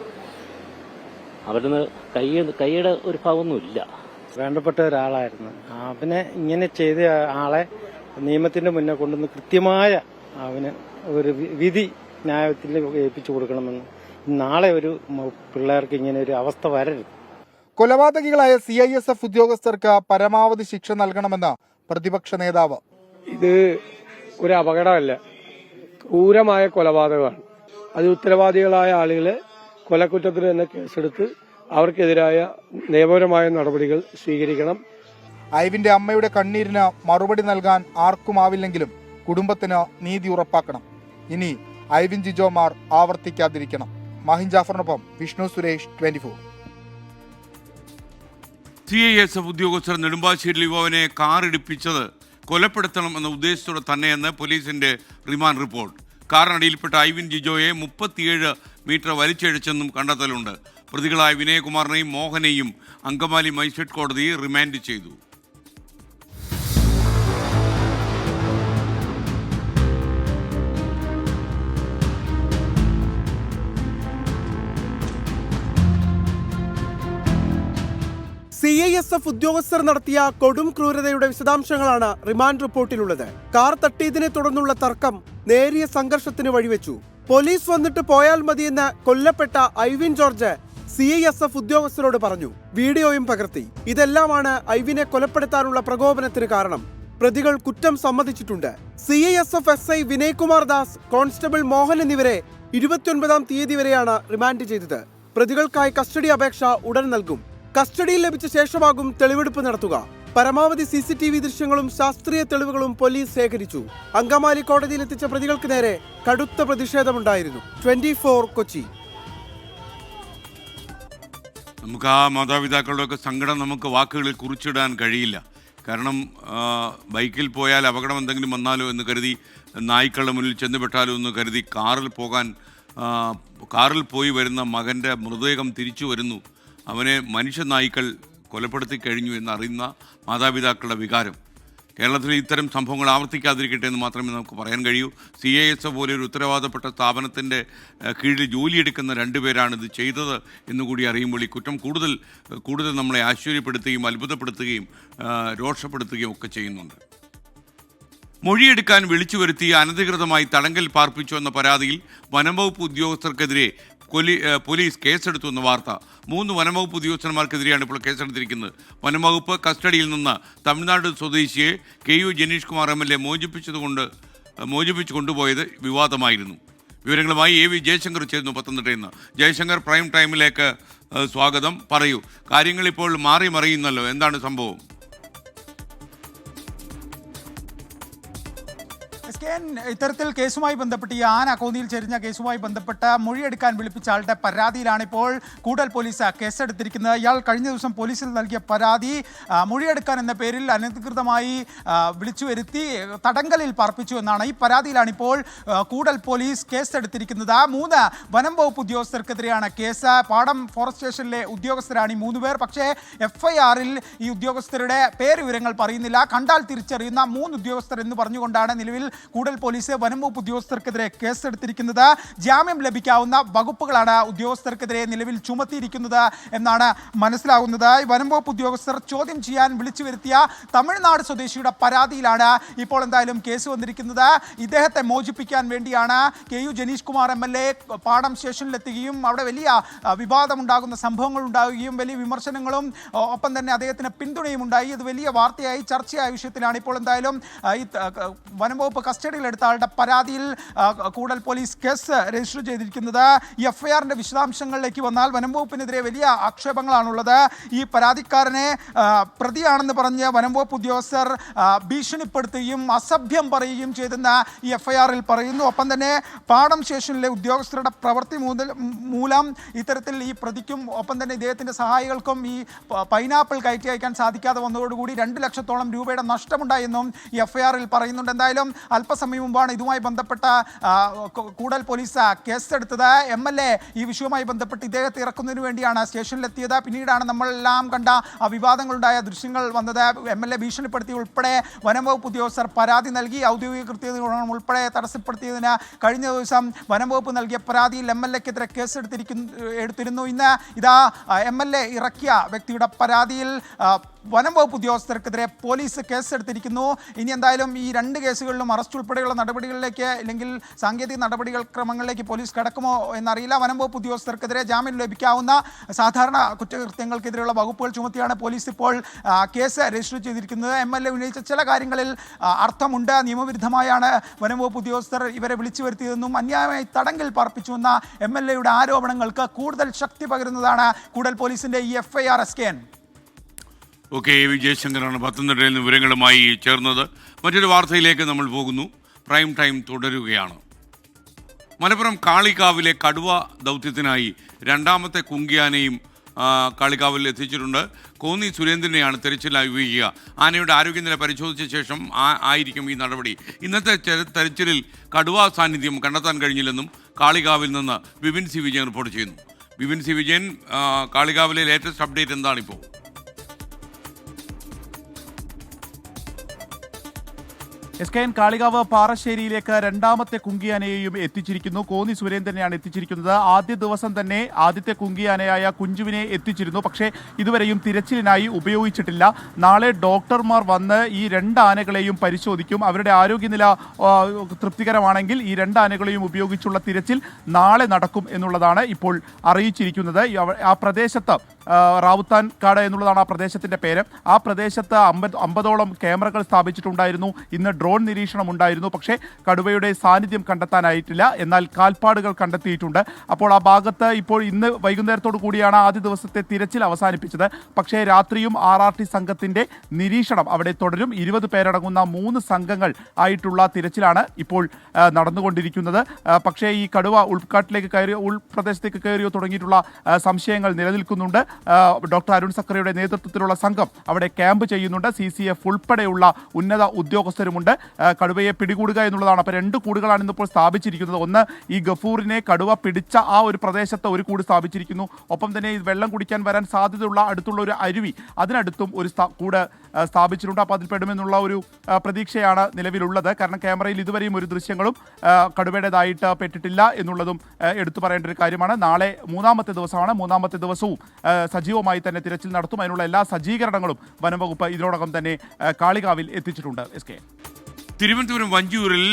[SPEAKER 9] അവിടുന്ന് കൈയുടെ ഒരു ഭാവമൊന്നുമില്ല.
[SPEAKER 10] വേണ്ടപ്പെട്ട ഒരാളായിരുന്നു. അവനെ ഇങ്ങനെ ചെയ്ത ആളെ നിയമത്തിന്റെ മുന്നേ കൊണ്ടുവന്ന് കൃത്യമായ അവന് ഒരു വിധി ന്യായത്തിൽ ഏൽപ്പിച്ചു കൊടുക്കണമെന്ന്. നാളെ ഒരു പിള്ളേർക്ക് ഇങ്ങനെ ഒരു അവസ്ഥ വരരുത്.
[SPEAKER 7] കൊലപാതകികളായ CISF ഉദ്യോഗസ്ഥർക്ക് പരമാവധി ശിക്ഷ നൽകണമെന്ന് പ്രതിപക്ഷ നേതാവ്.
[SPEAKER 10] ഇത് ഒരു അപകടമല്ല, ക്രൂരമായ കൊലപാതകമാണ്. അത് ഉത്തരവാദികളായ ആളുകളെ കൊലക്കുറ്റത്തിന് തന്നെ കേസെടുത്ത് അവർക്കെതിരായ നിയമപരമായ നടപടികൾ സ്വീകരിക്കണം.
[SPEAKER 7] ഐവിന്റെ അമ്മയുടെ കണ്ണീരിന് മറുപടി നൽകാൻ ആർക്കുമാവില്ലെങ്കിലും കുടുംബത്തിന് നീതി ഉറപ്പാക്കണം. ഇനി ഐവിൻ ജിജോമാർ ആവർത്തിക്കാതിരിക്കണം. മാഹിൻ ജാഫറിനൊപ്പം വിഷ്ണു സുരേഷ്, 24.
[SPEAKER 1] CISF ഉദ്യോഗസ്ഥർ നെടുമ്പാശ്ശേരി യുവാവിനെ കാറിടിപ്പിച്ചത് കൊലപ്പെടുത്തണം എന്ന ഉദ്ദേശത്തോടെ തന്നെയെന്ന് പോലീസിന്റെ റിമാൻഡ് റിപ്പോർട്ട്. കാറിനടിയിൽപ്പെട്ട ഐവിൻ ജിജോയെ 37 മീറ്റർ വലിച്ചിഴച്ചെന്നും കണ്ടെത്തലുണ്ട്. പ്രതികളായ വിനയകുമാറിനെയും മോഹനെയും അങ്കമാലി മജിസ്ട്രേറ്റ് കോടതി റിമാൻഡ് ചെയ്തു.
[SPEAKER 11] CISF ഉദ്യോഗസ്ഥർ നടത്തിയ കൊടും ക്രൂരതയുടെ വിശദാംശങ്ങളാണ് റിമാൻഡ് റിപ്പോർട്ടിലുള്ളത്. കാർ തട്ടിയതിനെ തുടർന്നുള്ള തർക്കം നേരിയ സംഘർഷത്തിന് വഴിവെച്ചു. പോലീസ് വന്നിട്ട് പോയാൽ മതിയെന്ന് കൊല്ലപ്പെട്ട ഐവിൻ ജോർജ് CISF ഉദ്യോഗസ്ഥരോട് പറഞ്ഞു. വീഡിയോയും പകർത്തി. ഇതെല്ലാമാണ് ഐവിനെ കൊലപ്പെടുത്താനുള്ള പ്രകോപനത്തിന് കാരണം. പ്രതികൾ കുറ്റം സമ്മതിച്ചിട്ടുണ്ട്. CISF SI Vinaykumar Das, constable Mohan എന്നിവരെ 29-ാം തീയതി വരെയാണ് റിമാൻഡ് ചെയ്തത്. പ്രതികൾക്കായി കസ്റ്റഡി അപേക്ഷ ഉടൻ നൽകും. കസ്റ്റഡിയിൽ ലഭിച്ച ശേഷമാകും തെളിവെടുപ്പ് നടത്തുക. പരമാവധി CCTV ദൃശ്യങ്ങളും ശാസ്ത്രീയ തെളിവുകളും പോലീസ് ശേഖരിച്ചു. അങ്കമാലി കോടതിയിലെത്തിച്ച പ്രതികൾക്ക് നേരെ കടുത്ത പ്രതിഷേധമുണ്ടായിരുന്നു. 24 കൊച്ചി.
[SPEAKER 1] നമുക്ക് ആ മാതാപിതാക്കളുടെയൊക്കെ സങ്കടം നമുക്ക് വാക്കുകളിൽ കുറിച്ചിടാൻ കഴിയില്ല. കാരണം ബൈക്കിൽ പോയാൽ അപകടം എന്തെങ്കിലും വന്നാലോ എന്ന് കരുതി, നായ്ക്കളുടെ മുന്നിൽ ചെന്നുപെട്ടാലോ എന്ന് കരുതി കാറിൽ പോയി വരുന്ന മകൻ്റെ മൃതദേഹം തിരിച്ചു വരുന്നു. അവനെ മനുഷ്യ നായ്ക്കൾ കൊലപ്പെടുത്തി കഴിഞ്ഞു എന്നറിയുന്ന മാതാപിതാക്കളുടെ വികാരം. കേരളത്തിൽ ഇത്തരം സംഭവങ്ങൾ ആവർത്തിക്കാതിരിക്കട്ടെ എന്ന് മാത്രമേ നമുക്ക് പറയാൻ കഴിയൂ. CISF പോലെ ഒരു ഉത്തരവാദപ്പെട്ട സ്ഥാപനത്തിൻ്റെ കീഴിൽ ജോലിയെടുക്കുന്ന 2 പേരാണ് ഇത് ചെയ്തത് എന്നുകൂടി അറിയുമ്പോൾ ഈ കുറ്റം കൂടുതൽ നമ്മളെ ആശ്ചര്യപ്പെടുത്തുകയും അത്ഭുതപ്പെടുത്തുകയും രോഷപ്പെടുത്തുകയും ഒക്കെ ചെയ്യുന്നുണ്ട്. മൊഴിയെടുക്കാൻ വിളിച്ചു വരുത്തി അനധികൃതമായി തടങ്കൽ പാർപ്പിച്ചു എന്ന പരാതിയിൽ വനംവകുപ്പ് ഉദ്യോഗസ്ഥർക്കെതിരെ പോലീസ് കേസെടുത്തു എന്ന വാർത്ത. 3 വനംവകുപ്പ് ഉദ്യോഗസ്ഥന്മാർക്കെതിരെയാണ് ഇപ്പോൾ കേസെടുത്തിരിക്കുന്നത്. വനംവകുപ്പ് കസ്റ്റഡിയിൽ നിന്ന് തമിഴ്നാട് സ്വദേശിയെ KU ജനീഷ് കുമാർ MLA മോചിപ്പിച്ചു കൊണ്ടുപോയത് വിവാദമായിരുന്നു. വിവരങ്ങളുമായി AV ജയശങ്കർ ചേരുന്നു പത്തനംതിട്ടയിൽ നിന്ന്. ജയശങ്കർ, പ്രൈം ടൈമിലേക്ക് സ്വാഗതം. പറയൂ, കാര്യങ്ങൾ ഇപ്പോൾ മാറി മറിയുന്നല്ലോ, എന്താണ് സംഭവം?
[SPEAKER 12] ഇത്തരത്തിൽ കേസുമായി ബന്ധപ്പെട്ട് ഈ ആനക്കോന്നിയിൽ ചെരിഞ്ഞ കേസുമായി ബന്ധപ്പെട്ട് മൊഴിയെടുക്കാൻ വിളിപ്പിച്ച ആളുടെ പരാതിയിലാണ് ഇപ്പോൾ കൂടൽ പോലീസ് കേസെടുത്തിരിക്കുന്നത്. ഇയാൾ കഴിഞ്ഞ ദിവസം പോലീസിൽ നൽകിയ പരാതി മൊഴിയെടുക്കാൻ എന്ന പേരിൽ അനധികൃതമായി വിളിച്ചു വരുത്തി തടങ്കലിൽ പാർപ്പിച്ചു എന്നാണ്. ഈ പരാതിയിലാണ് ഇപ്പോൾ കൂടൽ പോലീസ് കേസെടുത്തിരിക്കുന്നത്. 3 വനം വകുപ്പ് ഉദ്യോഗസ്ഥർക്കെതിരെയാണ് കേസ്. പാടം ഫോറസ്റ്റ് സ്റ്റേഷനിലെ ഉദ്യോഗസ്ഥരാണ് ഈ 3 പേർ. പക്ഷേ FIR-ൽ ഈ ഉദ്യോഗസ്ഥരുടെ പേരുവിവരങ്ങൾ പറയുന്നില്ല. കണ്ടാൽ തിരിച്ചറിയുന്ന 3 ഉദ്യോഗസ്ഥർ എന്ന് പറഞ്ഞുകൊണ്ടാണ് നിലവിൽ കൂടൽ പോലീസ് വനം വകുപ്പ് ഉദ്യോഗസ്ഥർക്കെതിരെ കേസെടുത്തിരിക്കുന്നത്. ജാമ്യം ലഭിക്കാവുന്ന വകുപ്പുകളാണ് ഉദ്യോഗസ്ഥർക്കെതിരെ നിലവിൽ ചുമത്തിയിരിക്കുന്നത് എന്നാണ് മനസ്സിലാകുന്നത്. വനം വകുപ്പ് ഉദ്യോഗസ്ഥർ ചോദ്യം ചെയ്യാൻ വിളിച്ചു വരുത്തിയ തമിഴ്നാട് സ്വദേശിയുടെ പരാതിയിലാണ് ഇപ്പോൾ എന്തായാലും കേസ് വന്നിരിക്കുന്നത്. ഇദ്ദേഹത്തെ മോചിപ്പിക്കാൻ വേണ്ടിയാണ് KU ജനീഷ് കുമാർ MLA പാടം സ്റ്റേഷനിലെത്തുകയും അവിടെ വലിയ വിവാദമുണ്ടാകുന്ന സംഭവങ്ങൾ ഉണ്ടാവുകയും വലിയ വിമർശനങ്ങളും ഒപ്പം തന്നെ അദ്ദേഹത്തിന് പിന്തുണയും ഉണ്ടായി. ഇത് വലിയ വാർത്തയായി ചർച്ചയായ വിഷയത്തിലാണ് ഇപ്പോൾ എന്തായാലും ഈ വനം വകുപ്പ് കസ്റ്റഡിയിലെടുത്ത ആളുടെ പരാതിയിൽ കൂടൽ പോലീസ് കേസ് രജിസ്റ്റർ ചെയ്തിരിക്കുന്നത്. ഈ FIR-ന്റെ വിശദാംശങ്ങളിലേക്ക് വന്നാൽ വനം വകുപ്പിനെതിരെ വലിയ ആക്ഷേപങ്ങളാണുള്ളത്. ഈ പരാതിക്കാരനെ പ്രതിയാണെന്ന് പറഞ്ഞ് വനം വകുപ്പ് ഉദ്യോഗസ്ഥർ ഭീഷണിപ്പെടുത്തുകയും അസഭ്യം പറയുകയും ചെയ്തെന്ന് ഈ FIR-ൽ പറയുന്നു. ഒപ്പം തന്നെ പാടം സ്റ്റേഷനിലെ ഉദ്യോഗസ്ഥരുടെ പ്രവൃത്തി മൂലം ഇത്തരത്തിൽ ഈ പ്രതിക്കും ഒപ്പം തന്നെ ഇദ്ദേഹത്തിൻ്റെ സഹായികൾക്കും ഈ പൈനാപ്പിൾ കയറ്റി അയക്കാൻ സാധിക്കാതെ വന്നതോടുകൂടി 2 ലക്ഷത്തോളം രൂപയുടെ നഷ്ടമുണ്ടായെന്നും ഈ FIR-ൽ പറയുന്നുണ്ട്. എന്തായാലും അല്പസമയം മുമ്പാണ് ഇതുമായി ബന്ധപ്പെട്ട കൂടൽ പോലീസ് കേസെടുത്തത്. MLA ഈ വിഷയവുമായി ബന്ധപ്പെട്ട് ഇദ്ദേഹത്തെ ഇറക്കുന്നതിന് വേണ്ടിയാണ് സ്റ്റേഷനിലെത്തിയത്. പിന്നീടാണ് നമ്മളെല്ലാം കണ്ട വിവാദങ്ങളുണ്ടായ ദൃശ്യങ്ങൾ വന്നത്. MLA ഭീഷണിപ്പെടുത്തി ഉൾപ്പെടെ വനംവകുപ്പ് ഉദ്യോഗസ്ഥർ പരാതി നൽകി. ഔദ്യോഗിക കൃത്യനിർവഹണം ഉൾപ്പെടെ തടസ്സപ്പെടുത്തിയതിന് കഴിഞ്ഞ ദിവസം വനംവകുപ്പ് നൽകിയ പരാതിയിൽ MLA-ക്കെതിരെ കേസെടുത്തിരുന്നു. ഇന്ന് ഇതാ MLA ഇറക്കിയ വ്യക്തിയുടെ പരാതിയിൽ വനം വകുപ്പ് ഉദ്യോഗസ്ഥർക്കെതിരെ പോലീസ് കേസെടുത്തിരിക്കുന്നു. ഇനി എന്തായാലും ഈ 2 കേസുകളിലും അറസ്റ്റ് ഉൾപ്പെടെയുള്ള നടപടികളിലേക്ക് അല്ലെങ്കിൽ സാങ്കേതിക നടപടികൾ ക്രമങ്ങളിലേക്ക് പോലീസ് കടക്കുമോ എന്നറിയില്ല. വനം വകുപ്പ് ഉദ്യോഗസ്ഥർക്കെതിരെ ജാമ്യം ലഭിക്കാവുന്ന സാധാരണ കുറ്റകൃത്യങ്ങൾക്കെതിരെയുള്ള വകുപ്പുകൾ ചുമത്തിയാണ് പോലീസ് ഇപ്പോൾ കേസ് രജിസ്റ്റർ ചെയ്തിരിക്കുന്നത്. MLA ഉന്നയിച്ച ചില കാര്യങ്ങളിൽ അർത്ഥമുണ്ട്. നിയമവിരുദ്ധമായാണ് വനം വകുപ്പ് ഉദ്യോഗസ്ഥർ ഇവരെ വിളിച്ചു വരുത്തിയതെന്നും അന്യായമായി തടങ്കിൽ പാർപ്പിച്ചുവെന്ന MLAയുടെ ആരോപണങ്ങൾക്ക് കൂടുതൽ ശക്തി പകരുന്നതാണ് കൂടുതൽ പോലീസിന്റെ ഈ FIR. SKN.
[SPEAKER 1] ഓക്കെ, വി ജയശങ്കറാണ് പത്തനംതിട്ടയിൽ നിന്ന് വിവരങ്ങളുമായി ചേർന്നത്. മറ്റൊരു വാർത്തയിലേക്ക് നമ്മൾ പോകുന്നു. പ്രൈം ടൈം തുടരുകയാണ്. മലപ്പുറം കാളികാവിലെ കടുവ ദൗത്യത്തിനായി 2ാമത്തെ കുങ്കിയാനയും കാളികാവിൽ എത്തിച്ചിട്ടുണ്ട്. കോന്നി സുരേന്ദ്രനെയാണ് തെരച്ചിലായി ഉപയോഗിക്കുക. ആനയുടെ ആരോഗ്യനില പരിശോധിച്ച ശേഷം ആയിരിക്കും ഈ നടപടി. ഇന്നത്തെ തെരച്ചിലിൽ കടുവ സാന്നിധ്യം കണ്ടെത്താൻ കഴിഞ്ഞില്ലെന്നും കാളികാവിൽ നിന്ന് വിപിൻ സി വിജയൻ റിപ്പോർട്ട് ചെയ്യുന്നു. വിപിൻ സി വിജയൻ, കാളികാവിലെ ലേറ്റസ്റ്റ് അപ്ഡേറ്റ് എന്താണിപ്പോൾ?
[SPEAKER 13] SKN കാളികാവ് പാറശ്ശേരിയിലേക്ക് 2ാമത്തെ കുങ്കിയാനയെയും എത്തിച്ചിരിക്കുന്നു. കോന്നി സുരേന്ദ്രനെയാണ് എത്തിച്ചിരിക്കുന്നത്. ആദ്യ ദിവസം തന്നെ ആദ്യത്തെ കുങ്കിയാനയായ കുഞ്ചുവിനെ എത്തിച്ചിരുന്നു. പക്ഷേ ഇതുവരെയും തിരച്ചിലിനായി ഉപയോഗിച്ചിട്ടില്ല. നാളെ ഡോക്ടർമാർ വന്ന് ഈ 2 ആനകളെയും പരിശോധിക്കും. അവരുടെ ആരോഗ്യനില തൃപ്തികരമാണെങ്കിൽ ഈ 2 ആനകളെയും ഉപയോഗിച്ചുള്ള തിരച്ചിൽ നാളെ നടക്കും എന്നുള്ളതാണ് ഇപ്പോൾ അറിയിച്ചിരിക്കുന്നത്. ആ പ്രദേശത്ത് റാവുത്താൻ കാട് എന്നുള്ളതാണ് ആ പ്രദേശത്തിൻ്റെ പേര്. ആ പ്രദേശത്ത് 50ഓളം ക്യാമറകൾ സ്ഥാപിച്ചിട്ടുണ്ടായിരുന്നു. ഇന്ന് ഡ്രോൺ നിരീക്ഷണം ഉണ്ടായിരുന്നു. പക്ഷേ കടുവയുടെ സാന്നിധ്യം കണ്ടെത്താനായിട്ടില്ല. എന്നാൽ കാൽപ്പാടുകൾ കണ്ടെത്തിയിട്ടുണ്ട്. അപ്പോൾ ആ ഭാഗത്ത് ഇപ്പോൾ ഇന്ന് വൈകുന്നേരത്തോടു കൂടിയാണ് ആദ്യ ദിവസത്തെ തിരച്ചിൽ അവസാനിപ്പിച്ചത്. പക്ഷേ രാത്രിയും RRT സംഘത്തിൻ്റെ നിരീക്ഷണം അവിടെ തുടരും. 20 പേരടങ്ങുന്ന 3 സംഘങ്ങൾ ആയിട്ടുള്ള തിരച്ചിലാണ് ഇപ്പോൾ നടന്നുകൊണ്ടിരിക്കുന്നത്. പക്ഷേ ഈ കടുവ ഉൾക്കാട്ടിലേക്ക് കയറിയോ ഉൾപ്രദേശത്തേക്ക് കയറിയോ തുടങ്ങിയിട്ടുള്ള സംശയങ്ങൾ നിലനിൽക്കുന്നുണ്ട്. ഡോക്ടർ അരുൺ സക്കറിയുടെ നേതൃത്വത്തിലുള്ള സംഘം അവിടെ ക്യാമ്പ് ചെയ്യുന്നുണ്ട്. CCF ഉൾപ്പെടെയുള്ള ഉന്നത ഉദ്യോഗസ്ഥരുമുണ്ട്. കടുവയെ പിടികൂടുക എന്നുള്ളതാണ്. അപ്പോൾ 2 കൂടുകളാണ് ഇന്നിപ്പോൾ സ്ഥാപിച്ചിരിക്കുന്നത്. ഒന്ന്, ഈ ഗഫൂറിനെ കടുവ പിടിച്ച ആ ഒരു പ്രദേശത്ത് ഒരു കൂട് സ്ഥാപിച്ചിരിക്കുന്നു. ഒപ്പം തന്നെ ഈ വെള്ളം കുടിക്കാൻ വരാൻ സാധ്യതയുള്ള അടുത്തുള്ള ഒരു അരുവി, അതിനടുത്തും ഒരു കൂട് സ്ഥാപിച്ചിട്ടുണ്ട്. അപ്പോൾ അതിൽ പെടുമെന്നുള്ള ഒരു പ്രതീക്ഷയാണ് നിലവിലുള്ളത്. കാരണം ക്യാമറയിൽ ഇതുവരെയും ഒരു ദൃശ്യങ്ങളും കടുവയുടേതായിട്ട് പെട്ടിട്ടില്ല എന്നുള്ളതും എടുത്തു പറയേണ്ട ഒരു കാര്യമാണ്. നാളെ 3ാമത്തെ ദിവസമാണ്. 3ാമത്തെ ദിവസവും സജീവമായി തന്നെ തിരച്ചിൽ നടത്തും. അതിനുള്ള എല്ലാ സജ്ജീകരണങ്ങളും വനംവകുപ്പ് ഇതിനോടകം തന്നെ കാളികാവിൽ എത്തിച്ചിട്ടുണ്ട്.
[SPEAKER 1] തിരുവനന്തപുരം വഞ്ചിയൂരിൽ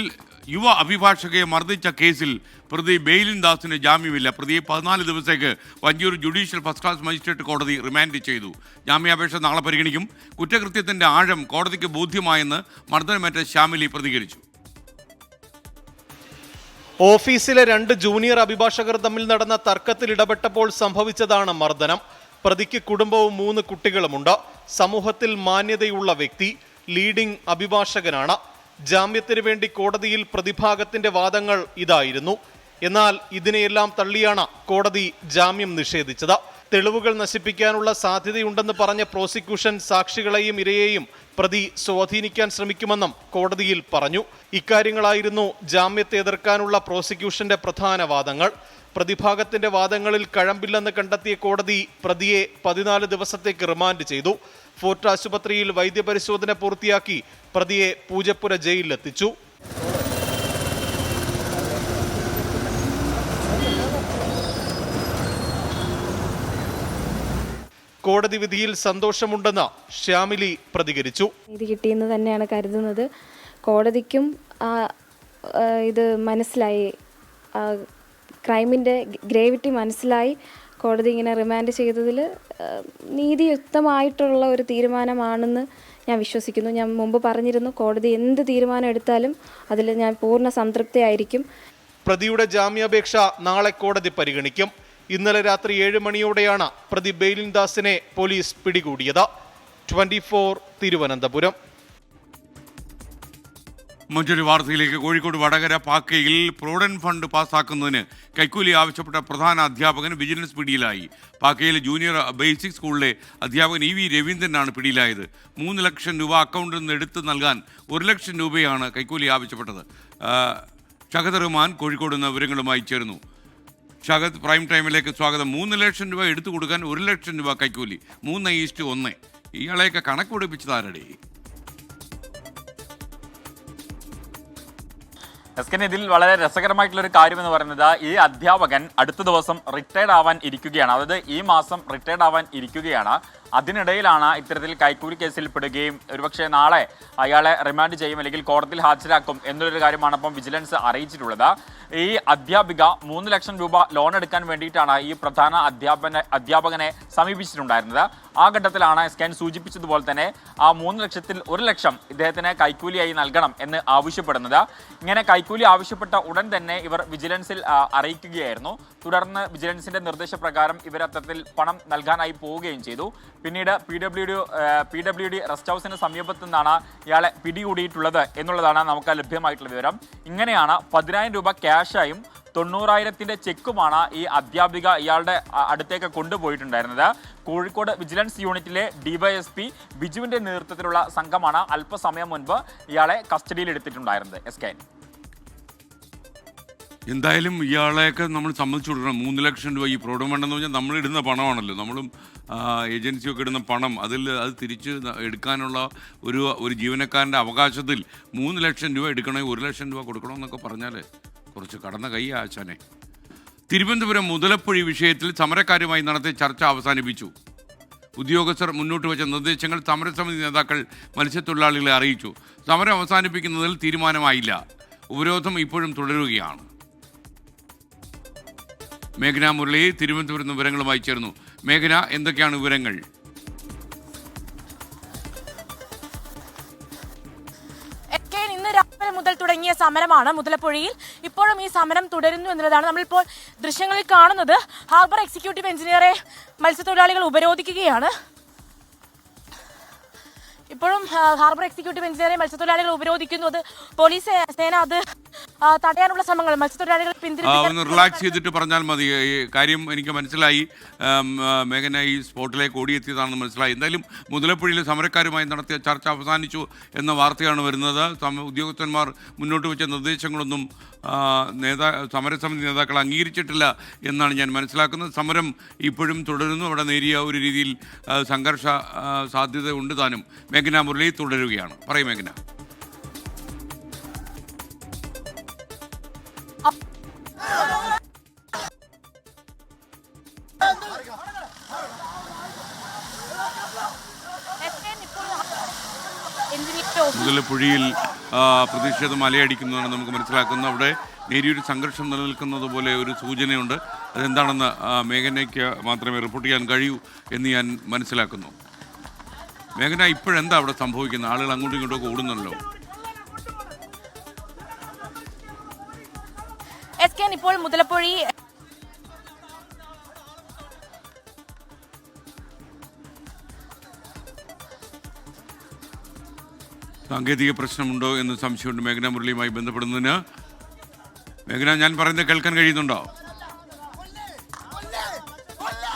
[SPEAKER 1] യുവ അഭിഭാഷകയെ മർദ്ദിച്ച കേസിൽ പ്രതി ബെയിലിൻ ദാസിന് ജാമ്യമില്ല. പ്രതിയെ 14 ദിവസത്തേക്ക് Vanchiyoor judicial first class magistrate കോടതി റിമാൻഡ് ചെയ്തു. ജാമ്യാപേക്ഷ നാളെ പരിഗണിക്കും. കുറ്റകൃത്യത്തിന്റെ ആഴം കോടതിക്ക് ബോധ്യമായെന്ന് മർദ്ദനമേറ്റ ശ്യാമിലി പ്രതികരിച്ചു.
[SPEAKER 14] ഓഫീസിലെ 2 ജൂനിയർ അഭിഭാഷകർ തമ്മിൽ നടന്ന തർക്കത്തിൽ ഇടപെട്ടപ്പോൾ സംഭവിച്ചതാണ് മർദ്ദനം. പ്രതിക്ക് കുടുംബവും 3 കുട്ടികളുമുണ്ട്. സമൂഹത്തിൽ മാന്യതയുള്ള വ്യക്തി, ലീഡിംഗ് അഭിഭാഷകനാണ്. ജാമ്യത്തിന് വേണ്ടി കോടതിയിൽ പ്രതിഭാഗത്തിന്റെ വാദങ്ങൾ ഇതായിരുന്നു. എന്നാൽ ഇതിനെയെല്ലാം തള്ളിയാണ് കോടതി ജാമ്യം നിഷേധിച്ചത്. തെളിവുകൾ നശിപ്പിക്കാനുള്ള സാധ്യതയുണ്ടെന്ന് പറഞ്ഞ പ്രോസിക്യൂഷൻ സാക്ഷികളെയും ഇരയെയും പ്രതി സ്വാധീനിക്കാൻ ശ്രമിക്കുമെന്നും കോടതിയിൽ പറഞ്ഞു. ഇക്കാര്യങ്ങളായിരുന്നു ജാമ്യത്തെ എതിർക്കാനുള്ള പ്രോസിക്യൂഷന്റെ പ്രധാന വാദങ്ങൾ. പ്രതിഭാഗത്തിന്റെ വാദങ്ങളിൽ കഴമ്പില്ലെന്ന് കണ്ടെത്തിയ കോടതി പ്രതിയെ 14 ദിവസത്തേക്ക് റിമാൻഡ് ചെയ്തു. ഫോർട്ട് ആശുപത്രിയിൽ വൈദ്യപരിശോധന പൂർത്തിയാക്കി പ്രതിയെ പൂജപ്പുര ജയിലിലെത്തിച്ചു. കോടതി വിധിയിൽ സന്തോഷമുണ്ടെന്ന് ശ്യാമിലി പ്രതികരിച്ചു.
[SPEAKER 15] ഇത് കിട്ടിയെന്ന് തന്നെയാണ് കരുതുന്നത്. കോടതിക്കും ഇത് മനസ്സിലായി, ക്രൈമിൻ്റെ ഗ്രേവിറ്റി മനസ്സിലായി. കോടതി ഇങ്ങനെ റിമാൻഡ് ചെയ്തതിൽ നീതിയുക്തമായിട്ടുള്ള ഒരു തീരുമാനമാണെന്ന് ഞാൻ വിശ്വസിക്കുന്നു. ഞാൻ മുമ്പ് പറഞ്ഞിരുന്നു, കോടതി എന്ത് തീരുമാനം എടുത്താലും അതിൽ ഞാൻ പൂർണ്ണ സംതൃപ്തിയായിരിക്കും.
[SPEAKER 14] പ്രതിയുടെ ജാമ്യാപേക്ഷ നാളെ കോടതി പരിഗണിക്കും. ഇന്നലെ രാത്രി 7 മണിയോടെയാണ് പ്രതി ബെയിലിൻ ദാസിനെ പോലീസ് പിടികൂടിയത്. 24 തിരുവനന്തപുരം.
[SPEAKER 1] മറ്റൊരു വാർത്തയിലേക്ക്. കോഴിക്കോട് വടകര പാക്കയിൽ പ്രൊവിഡന്റ് ഫണ്ട് പാസ്സാക്കുന്നതിന് കൈക്കൂലി ആവശ്യപ്പെട്ട പ്രധാന അധ്യാപകൻ വിജിലൻസ് പിടിയിലായി. പാക്കയിലെ ജൂനിയർ ബേസിക് സ്കൂളിലെ അധ്യാപകൻ EV രവീന്ദ്രനാണ് പിടിയിലായത്. 3 ലക്ഷം രൂപ അക്കൗണ്ടിൽ നിന്ന് എടുത്ത് നൽകാൻ 1 ലക്ഷം രൂപയാണ് കൈക്കൂലി ആവശ്യപ്പെട്ടത്. ഷഹദ് റഹ്മാൻ കോഴിക്കോട് നിന്ന് വിവരങ്ങളുമായി ചേർന്നു. ഷഹദ്, പ്രൈം ടൈമിലേക്ക് സ്വാഗതം. 3 ലക്ഷം രൂപ എടുത്തു കൊടുക്കാൻ 1 ലക്ഷം രൂപ കൈക്കൂലി, 3:1. ഇയാളെയൊക്കെ കണക്ക് പിടിപ്പിച്ചതാരടേ?
[SPEAKER 16] ഇതിൽ വളരെ രസകരമായിട്ടുള്ളൊരു കാര്യം എന്ന് പറയുന്നത്, ഈ അധ്യാപകൻ അടുത്ത ദിവസം റിട്ടയർഡ് ആവാൻ ഇരിക്കുകയാണ്. അതായത് ഈ മാസം റിട്ടയർഡ് ആവാൻ ഇരിക്കുകയാണ്. അതിനിടയിലാണ് ഇത്തരത്തിൽ കൈക്കൂലി കേസിൽ പെടുകയും ഒരുപക്ഷെ നാളെ അയാളെ റിമാൻഡ് ചെയ്യും അല്ലെങ്കിൽ കോടതിയിൽ ഹാജരാക്കും എന്നൊരു കാര്യമാണ് അപ്പം വിജിലൻസ് അറിയിച്ചിട്ടുള്ളത്. ഈ അധ്യാപിക 3 ലക്ഷം രൂപ ലോൺ എടുക്കാൻ വേണ്ടിയിട്ടാണ് ഈ പ്രധാന അധ്യാപകനെ സമീപിച്ചിട്ടുണ്ടായിരുന്നത്. ആ ഘട്ടത്തിലാണ് SKN സൂചിപ്പിച്ചതുപോലെ തന്നെ ആ 3 ലക്ഷത്തിൽ 1 ലക്ഷം ഇദ്ദേഹത്തിന് കൈക്കൂലിയായി നൽകണം എന്ന് ആവശ്യപ്പെടുന്നത്. ഇങ്ങനെ കൈക്കൂലി ആവശ്യപ്പെട്ട ഉടൻ തന്നെ ഇവർ വിജിലൻസിൽ അറിയിക്കുകയായിരുന്നു. തുടർന്ന് വിജിലൻസിന്റെ നിർദ്ദേശപ്രകാരം ഇവർ അത്തരത്തിൽ പണം നൽകാനായി പോവുകയും ചെയ്തു. പിന്നീട് PWD റെസ്റ്റ് ഹൗസിന് സമീപത്തു നിന്നാണ് ഇയാളെ പിടികൂടിയിട്ടുള്ളത് എന്നുള്ളതാണ് നമുക്ക് ലഭ്യമായിട്ടുള്ള വിവരം. ഇങ്ങനെയാണ് 10,000 രൂപ ക്യാഷായും 90,000 ചെക്കുമാണ് ഈ അധ്യാപിക ഇയാളുടെ അടുത്തേക്ക് കൊണ്ടുപോയിട്ടുണ്ടായിരുന്നത്. കോഴിക്കോട് വിജിലൻസ് യൂണിറ്റിലെ DYSP ബിജുവിന്റെ നേതൃത്വത്തിലുള്ള സംഘമാണ് അല്പസമയം മുൻപ് ഇയാളെ കസ്റ്റഡിയിൽ എടുത്തിട്ടുണ്ടായിരുന്നത്. SKN
[SPEAKER 1] എന്തായാലും ഇയാളെയൊക്കെ നമ്മൾ സമ്മതിച്ചു കൊടുക്കണം. 3 ലക്ഷം രൂപ ഈ പ്രോഡമെന്ന് പറഞ്ഞാൽ നമ്മളിടുന്ന പണമാണല്ലോ, നമ്മളും ഏജൻസിയൊക്കെ ഇടുന്ന പണം, അത് തിരിച്ച് എടുക്കാനുള്ള ഒരു ജീവനക്കാരൻ്റെ അവകാശത്തിൽ 3 ലക്ഷം രൂപ എടുക്കണമെങ്കിൽ 1 ലക്ഷം രൂപ കൊടുക്കണമെന്നൊക്കെ പറഞ്ഞാൽ കുറച്ച് കടന്ന കൈ ആശാനെ. തിരുവനന്തപുരം മുതലപ്പൊഴി വിഷയത്തിൽ സമരക്കാരുമായി നടത്തിയ ചർച്ച അവസാനിപ്പിച്ചു. ഉദ്യോഗസ്ഥർ മുന്നോട്ട് വെച്ച നിർദ്ദേശങ്ങൾ സമരസമിതി നേതാക്കൾ മത്സ്യത്തൊഴിലാളികളെ അറിയിച്ചു. സമരം അവസാനിപ്പിക്കുന്നതിൽ തീരുമാനമായില്ല. ഉപരോധം ഇപ്പോഴും തുടരുകയാണ്. മേഘന മുരളി തിരുവനന്തപുരം വിവരങ്ങളുമായി ചേർന്നു. മേഘന, എന്തൊക്കെയാണ് വിവരങ്ങൾ?
[SPEAKER 17] ഇന്ന് രാവിലെ മുതൽ തുടങ്ങിയ സമരമാണ് മുതലപ്പൊഴിയിൽ. ഇപ്പോഴും ഈ സമരം തുടരുന്നു എന്നുള്ളതാണ് നമ്മളിപ്പോൾ ദൃശ്യങ്ങളിൽ കാണുന്നത്. ഹാർബർ എക്സിക്യൂട്ടീവ് എഞ്ചിനീയറെ മത്സ്യത്തൊഴിലാളികൾ ഉപരോധിക്കുകയാണ്. ഇപ്പോഴും ഹാർബർ എക്സിക്യൂട്ടീവ് എഞ്ചിനീയറെ മത്സ്യത്തൊഴിലാളികൾ ഉപരോധിക്കുന്നു. അത് പോലീസ് സേന അത് തടയാനുള്ള ശ്രമങ്ങൾ മത്സ്യത്തൊഴിലാളികൾ
[SPEAKER 1] ഒന്ന് റിലാക്സ് ചെയ്തിട്ട് പറഞ്ഞാൽ മതി. ഈ കാര്യം എനിക്ക് മനസ്സിലായി. മേഘന ഈ സ്പോട്ടിലേക്ക് ഓടിയെത്തിയതാണെന്ന് മനസ്സിലായി. എന്തായാലും മുതലപ്പുഴയിലെ സമരക്കാരുമായി നടത്തിയ ചർച്ച അവസാനിച്ചു എന്ന വാർത്തയാണ് വരുന്നത്. ഉദ്യോഗസ്ഥന്മാർ മുന്നോട്ട് വെച്ച നിർദ്ദേശങ്ങളൊന്നും സമരസമിതി നേതാക്കൾ അംഗീകരിച്ചിട്ടില്ല എന്നാണ് ഞാൻ മനസ്സിലാക്കുന്നത്. സമരം ഇപ്പോഴും തുടരുന്നു. അവിടെ നേരിയ ഒരു രീതിയിൽ സംഘർഷ സാധ്യത ഉണ്ട് താനും. മേഘന മുരളി തുടരുകയാണ്. പറയും മേഘന. മുതലപ്പുഴയിൽ പ്രതിഷേധം അലയടിക്കുന്നതാണ് നമുക്ക് മനസ്സിലാക്കുന്നത്. അവിടെ നേരിയൊരു സംഘർഷം നിലനിൽക്കുന്നത് പോലെ ഒരു സൂചനയുണ്ട്. അതെന്താണെന്ന് മേഘനയ്ക്ക് മാത്രമേ റിപ്പോർട്ട് ചെയ്യാൻ കഴിയൂ എന്ന് ഞാൻ മനസ്സിലാക്കുന്നു. മേഘന, ഇപ്പോഴെന്താ അവിടെ സംഭവിക്കുന്നത്? ആളുകൾ അങ്ങോട്ടും ഇങ്ങോട്ടും ഓടുന്നല്ലോ.
[SPEAKER 17] SKN ഇപ്പോൾ മുതലപ്പൊഴി
[SPEAKER 1] സാങ്കേതിക പ്രശ്നമുണ്ടോ എന്ന് സംശയമുണ്ട് മേഘന മുരളിയുമായി ബന്ധപ്പെടുന്നതിന്. മേഘന, ഞാൻ പറയുന്നത് കേൾക്കാൻ കഴിയുന്നുണ്ടോ?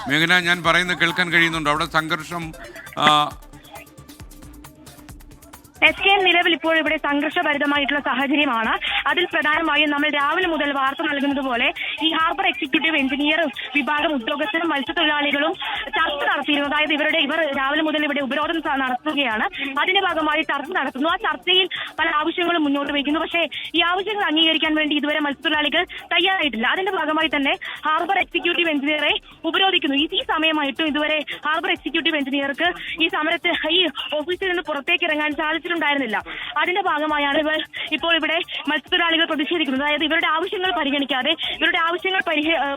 [SPEAKER 1] മേഘന, ഞാൻ പറയുന്നത് കേൾക്കാൻ കഴിയുന്നുണ്ടോ? അവിടെ സംഘർഷം
[SPEAKER 18] SKN നിലവിൽ ഇപ്പോൾ ഇവിടെ സംഘർഷഭരിതമായിട്ടുള്ള സാഹചര്യമാണ്. അതിൽ പ്രധാനമായും നമ്മൾ രാവിലെ മുതൽ വാർത്ത നൽകുന്നത് പോലെ ഈ ഹാർബർ എക്സിക്യൂട്ടീവ് എഞ്ചിനീയർ വിഭാഗം ഉദ്യോഗസ്ഥരും മത്സ്യത്തൊഴിലാളികളും ചർച്ച നടത്തിയിരുന്നു. അതായത് ഇവർ രാവിലെ മുതൽ ഇവിടെ ഉപരോധം നടത്തുകയാണ്. അതിന്റെ ഭാഗമായി ചർച്ച നടത്തുന്നു. ആ ചർച്ചയിൽ പല ആവശ്യങ്ങളും മുന്നോട്ട് വയ്ക്കുന്നു. പക്ഷേ ഈ ആവശ്യങ്ങൾ അംഗീകരിക്കാൻ വേണ്ടി ഇതുവരെ മത്സ്യത്തൊഴിലാളികൾ തയ്യാറായിട്ടില്ല. അതിന്റെ ഭാഗമായി തന്നെ ഹാർബർ എക്സിക്യൂട്ടീവ് എഞ്ചിനീയറെ ഉപരോധിക്കുന്നു. ഈ സമയമായിട്ടും ഇതുവരെ ഹാർബർ എക്സിക്യൂട്ടീവ് എഞ്ചിനീയർക്ക് ഈ ഓഫീസിൽ നിന്ന് പുറത്തേക്ക് ഇറങ്ങാൻ സാധിച്ചിട്ടുണ്ടായിരുന്നില്ല. അതിന്റെ ഭാഗമായാണ് ഇപ്പോൾ ഇവിടെ മത്സ്യത്തൊഴിലാളികൾ പ്രതിഷേധിക്കുന്നത്. അതായത് ഇവരുടെ ആവശ്യങ്ങൾ പരിഗണിക്കാതെ, ഇവരുടെ ആവശ്യങ്ങൾ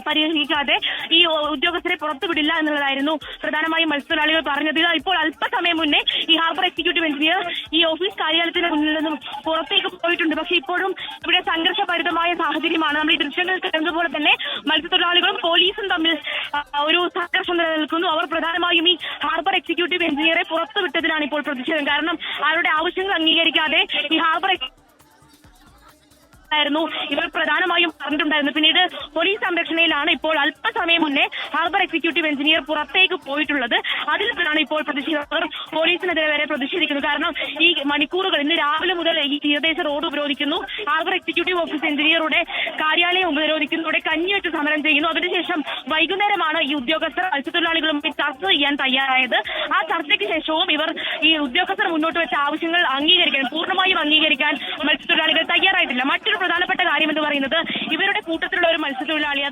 [SPEAKER 18] പരിഹരിക്കാതെ ഈ ഉദ്യോഗസ്ഥരെ പുറത്തുവിടില്ല എന്നുള്ളതായിരുന്നു പ്രധാനമായും മത്സ്യത്തൊഴിലാളികൾ പറഞ്ഞത്. ഇപ്പോൾ അല്പസമയം മുന്നേ ഈ ഹാർബർ എക്സിക്യൂട്ടീവ് എഞ്ചിനീയർ ഈ ഓഫീസ് കാര്യാലയത്തിന് മുന്നിൽ നിന്നും പുറത്തേക്ക് പോയിട്ടുണ്ട്. പക്ഷേ ഇപ്പോഴും ഇവിടെ സംഘർഷഭരിതമായ സാഹചര്യമാണ്. നമ്മൾ ഈ ദൃശ്യങ്ങൾ കണ്ടതുപോലെ തന്നെ മത്സ്യത്തൊഴിലാളികളും പോലീസും തമ്മിൽ ഒരു സംഘർഷം നിലനിൽക്കുന്നു. അവർ പ്രധാനമായും ഈ ഹാർബർ എക്സിക്യൂട്ടീവ് എഞ്ചിനീയറെ പുറത്തുവിട്ടതിനാണ് ഇപ്പോൾ പ്രതിഷേധം. കാരണം അവരുടെ ആവശ്യങ്ങൾ അംഗീകരിക്കാതെ ഈ ഹാർബർ ഇവർ പ്രധാനമായും പറഞ്ഞിട്ടുണ്ടായിരുന്നു. പിന്നീട് പോലീസ് സംരക്ഷണയിലാണ് ഇപ്പോൾ അല്പസമയം മുന്നേ ഹാർബർ എക്സിക്യൂട്ടീവ് എഞ്ചിനീയർ പുറത്തേക്ക് പോയിട്ടുള്ളത്. അതിലാണ് ഇപ്പോൾ പ്രതിഷേധക്കാർ പോലീസിനെതിരെ വരെ പ്രതിഷേധിക്കുന്നത്. കാരണം ഈ മണിക്കൂറുകൾ ഇന്ന് രാവിലെ മുതൽ ഈ തീരദേശ റോഡ് ഉപരോധിക്കുന്നു, ഹാർബർ എക്സിക്യൂട്ടീവ് ഓഫീസ് എഞ്ചിനീയറുടെ കാര്യാലയം ഉപരോധിക്കുന്നു, ഇവിടെ കഞ്ഞിവെച്ച് സമരം ചെയ്യുന്നു. അതിനുശേഷം വൈകുന്നേരമാണ് ഈ ഉദ്യോഗസ്ഥർ മത്സ്യത്തൊഴിലാളികളുമായി ചർച്ച ചെയ്യാൻ തയ്യാറായത്. ആ ചർച്ചയ്ക്ക് ശേഷവും ഇവർ ഈ ഉദ്യോഗസ്ഥർ മുന്നോട്ട് വെച്ച ആവശ്യങ്ങൾ പൂർണ്ണമായും അംഗീകരിക്കാൻ മത്സ്യത്തൊഴിലാളികൾ തയ്യാറായിട്ടില്ല. മറ്റൊരു പ്രധാനപ്പെട്ട കാര്യം എന്ന് പറയുന്നത് ഇവരുടെ കൂട്ടത്തിലുള്ള ഒരു മത്സ്യത്തൊഴിലാളി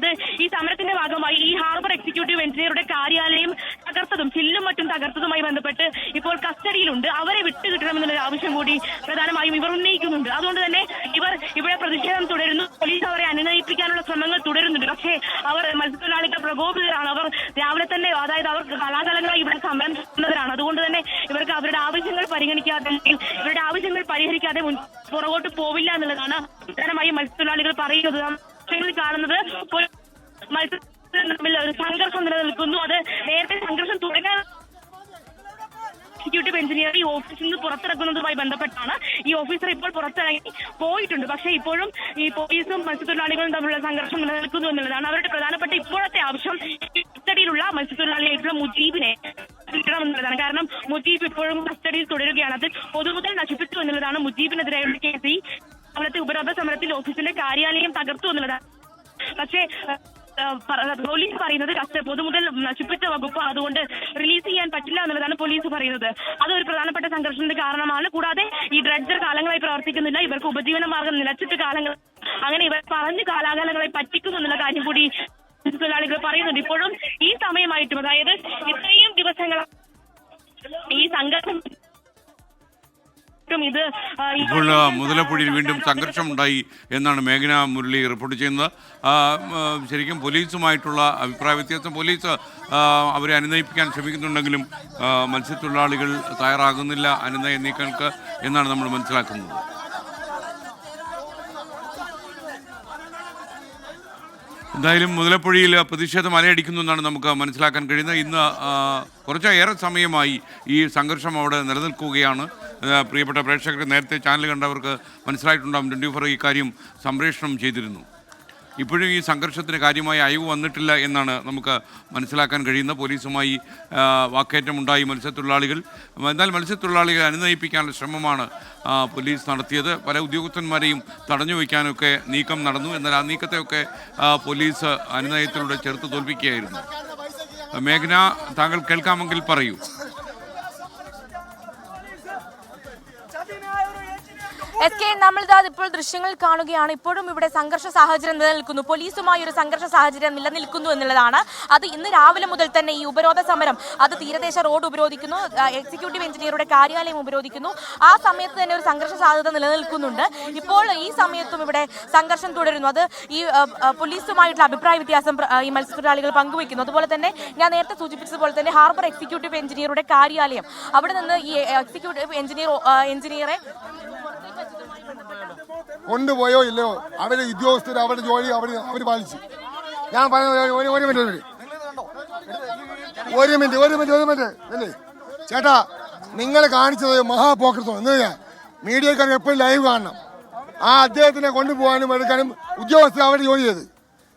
[SPEAKER 18] ഈ സമരത്തിന്റെ ഭാഗമായി ഈ ഹാർബർ എക്സിക്യൂട്ടീവ് എഞ്ചിനീയറുടെ കാര്യാലയം തകർത്തതും ചില്ലും മറ്റും തകർത്തതും കൂടി പ്രധാനമായും ഇവർ ഉന്നയിക്കുന്നുണ്ട്. അതുകൊണ്ട് തന്നെ ഇവർ ഇവിടെ പ്രതിഷേധം തുടരുന്നു. പോലീസ് അവരെ അനുനയിപ്പിക്കാനുള്ള ശ്രമങ്ങൾ തുടരുന്നുണ്ട്. പക്ഷേ അവർ മത്സ്യത്തൊഴിലാളികൾ പ്രകോപിതരാണ്. അവർ രാവിലെ തന്നെ, അതായത് അവർ കലാകാലങ്ങളായി ഇവിടെ സമരം ചെയ്യുന്നവരാണ്. അതുകൊണ്ട് തന്നെ ഇവർക്ക് അവരുടെ ആവശ്യങ്ങൾ പരിഗണിക്കാതെ, ഇവരുടെ ആവശ്യങ്ങൾ പരിഹരിക്കാതെ പുറകോട്ട് പോവില്ല എന്നുള്ളതാണ് പ്രധാനമായും മത്സ്യത്തൊഴിലാളികൾ പറയുന്നത്. കാണുന്നത് മത്സ്യത്തൊഴിലാളികൾ തമ്മിൽ ഒരു സംഘർഷം നിലനിൽക്കുന്നു. അത് നേരത്തെ സംഘർഷം തുടങ്ങാൻ എക്സിക്യൂട്ടീവ് എഞ്ചിനീയർ ഈ ഓഫീസിൽ നിന്ന് പുറത്തിറക്കുന്നതുമായി ബന്ധപ്പെട്ടാണ്. ഈ ഓഫീസർ ഇപ്പോൾ പുറത്തിറങ്ങി പോയിട്ടുണ്ട്. പക്ഷേ ഇപ്പോഴും ഈ പോലീസും മത്സ്യത്തൊഴിലാളികളും തമ്മിലുള്ള സംഘർഷം നിലനിൽക്കുന്നു എന്നുള്ളതാണ് അവരുടെ പ്രധാനപ്പെട്ട ഇപ്പോഴത്തെ ആവശ്യം. കസ്റ്റഡിയിലുള്ള മത്സ്യത്തൊഴിലാളിയായിട്ടുള്ള മുജീബിനെ എന്നുള്ളതാണ്. കാരണം മുജീബ് ഇപ്പോഴും കസ്റ്റഡിയിൽ തുടരുകയാണ്. അത് പൊതുമുതൽ നശിപ്പിച്ചു എന്നുള്ളതാണ് മുജീബിനെതിരെയുള്ള കേസ്. ഈ അവിടുത്തെ ഉപരോധ സമരത്തിൽ ഓഫീസിന്റെ കാര്യാലയം തകർത്തു എന്നുള്ളതാണ്. പക്ഷേ പോലീസ് പറയുന്നത് പൊതുമുതൽ നശിപ്പിച്ച വകുപ്പ്, അതുകൊണ്ട് റിലീസ് ചെയ്യാൻ പറ്റില്ല എന്നുള്ളതാണ് പോലീസ് പറയുന്നത്. അതൊരു പ്രധാനപ്പെട്ട സംഘർഷത്തിന്റെ കാരണമാണ്. കൂടാതെ ഈ ഡ്രഡ്ജർ കാലങ്ങളായി പ്രവർത്തിക്കുന്നില്ല. ഇവർക്ക് ഉപജീവന മാർഗം നിലച്ചിട്ട് കാലങ്ങൾ, അങ്ങനെ ഇവർ പറഞ്ഞ് കാലാകാലങ്ങളായി പറ്റിക്കുന്നു എന്നുള്ള കാര്യം കൂടി തൊഴിലാളികൾ പറയുന്നുണ്ട്. ഇപ്പോഴും ഈ സമയമായിട്ടും, അതായത് ഇത്രയും ദിവസങ്ങൾ ഈ സംഘർഷം ഇത്
[SPEAKER 1] ഇപ്പോൾ മുതലപ്പുഴയിൽ വീണ്ടും സംഘർഷമുണ്ടായി എന്നാണ് മേഘന മുരളി റിപ്പോർട്ട് ചെയ്യുന്നത്. ശരിക്കും പോലീസുമായിട്ടുള്ള അഭിപ്രായ വ്യത്യാസം, പോലീസ് അവരെ അനുനയിപ്പിക്കാൻ ശ്രമിക്കുന്നുണ്ടെങ്കിലും മത്സ്യത്തൊഴിലാളികൾ തയ്യാറാകുന്നില്ല അനുനയ നീക്കങ്ങൾക്ക് എന്നാണ് നമ്മൾ മനസ്സിലാക്കുന്നത്. എന്തായാലും മുതലപ്പുഴയിൽ പ്രതിഷേധം അലയടിക്കുന്നു എന്നാണ് നമുക്ക് മനസ്സിലാക്കാൻ കഴിയുന്നത്. ഇന്ന് കുറച്ചേറെ സമയമായി ഈ സംഘർഷം അവിടെ നിലനിൽക്കുകയാണ്. പ്രിയപ്പെട്ട പ്രേക്ഷകർക്ക് നേരത്തെ ചാനൽ കണ്ടവർക്ക് മനസ്സിലായിട്ടുണ്ടാകും, 24 ഇക്കാര്യം സംപ്രേഷണം ചെയ്തിരുന്നു. ഇപ്പോഴും ഈ സംഘർഷത്തിന് കാര്യമായ അയവ് വന്നിട്ടില്ല എന്നാണ് നമുക്ക് മനസ്സിലാക്കാൻ കഴിയുന്നത്. പോലീസുമായി വാക്കേറ്റമുണ്ടായി മത്സ്യത്തൊഴിലാളികൾ. എന്നാൽ മത്സ്യത്തൊഴിലാളികളെ അനുനയിപ്പിക്കാനുള്ള ശ്രമമാണ് പോലീസ് നടത്തിയത്. പല ഉദ്യോഗസ്ഥന്മാരെയും തടഞ്ഞു വയ്ക്കാനൊക്കെ നീക്കം നടന്നു. എന്നാൽ ആ നീക്കത്തെയൊക്കെ പോലീസ് അനുനയത്തിലൂടെ ചെറുത്ത് തോൽപ്പിക്കുകയായിരുന്നു. മേഘന, താങ്കൾ കേൾക്കാമെങ്കിൽ പറയൂ.
[SPEAKER 17] SK, നമ്മളിതാ ഇപ്പോൾ ദൃശ്യങ്ങൾ കാണുകയാണ്. ഇപ്പോഴും ഇവിടെ സംഘർഷ സാഹചര്യം നിലനിൽക്കുന്നു. പോലീസുമായി ഒരു സംഘർഷ സാഹചര്യം നിലനിൽക്കുന്നു എന്നുള്ളതാണ്. അത് ഇന്ന് രാവിലെ മുതൽ തന്നെ ഈ ഉപരോധ സമരം, അത് തീരദേശ റോഡ് ഉപരോധിക്കുന്നു, എക്സിക്യൂട്ടീവ് എഞ്ചിനീയറുടെ കാര്യാലയം ഉപരോധിക്കുന്നു. ആ സമയത്ത് തന്നെ ഒരു സംഘർഷ സാധ്യത നിലനിൽക്കുന്നുണ്ട്. ഇപ്പോൾ ഈ സമയത്തും ഇവിടെ സംഘർഷം തുടരുന്നു. അത് ഈ പോലീസുമായിട്ടുള്ള അഭിപ്രായ വ്യത്യാസം ഈ മത്സ്യത്തൊഴിലാളികൾ പങ്കുവയ്ക്കുന്നു. അതുപോലെ തന്നെ ഞാൻ നേരത്തെ സൂചിപ്പിച്ചതുപോലെ തന്നെ ഹാർബർ എക്സിക്യൂട്ടീവ് എഞ്ചിനീയറുടെ കാര്യാലയം, അവിടെ നിന്ന് ഈ എക്സിക്യൂട്ടീവ് എഞ്ചിനീയറെ
[SPEAKER 19] കൊണ്ടുപോയോ ഇല്ലയോ അവരെ ഉദ്യോഗസ്ഥർ അവരുടെ ജോലി അവർ പാലിച്ചു. ഞാൻ പറയുന്നത് ഒരു മിനിറ്റ് അല്ലേ ചേട്ടാ, നിങ്ങൾ കാണിച്ചത് മഹാപോക്കൃത്വം. എന്താ മീഡിയക്കാർ എപ്പോഴും ലൈവ് കാണണം. ആ അദ്ദേഹത്തിനെ കൊണ്ടുപോകാനും എടുക്കാനും ഉദ്യോഗസ്ഥർ അവരുടെ ജോലി ചെയ്ത്.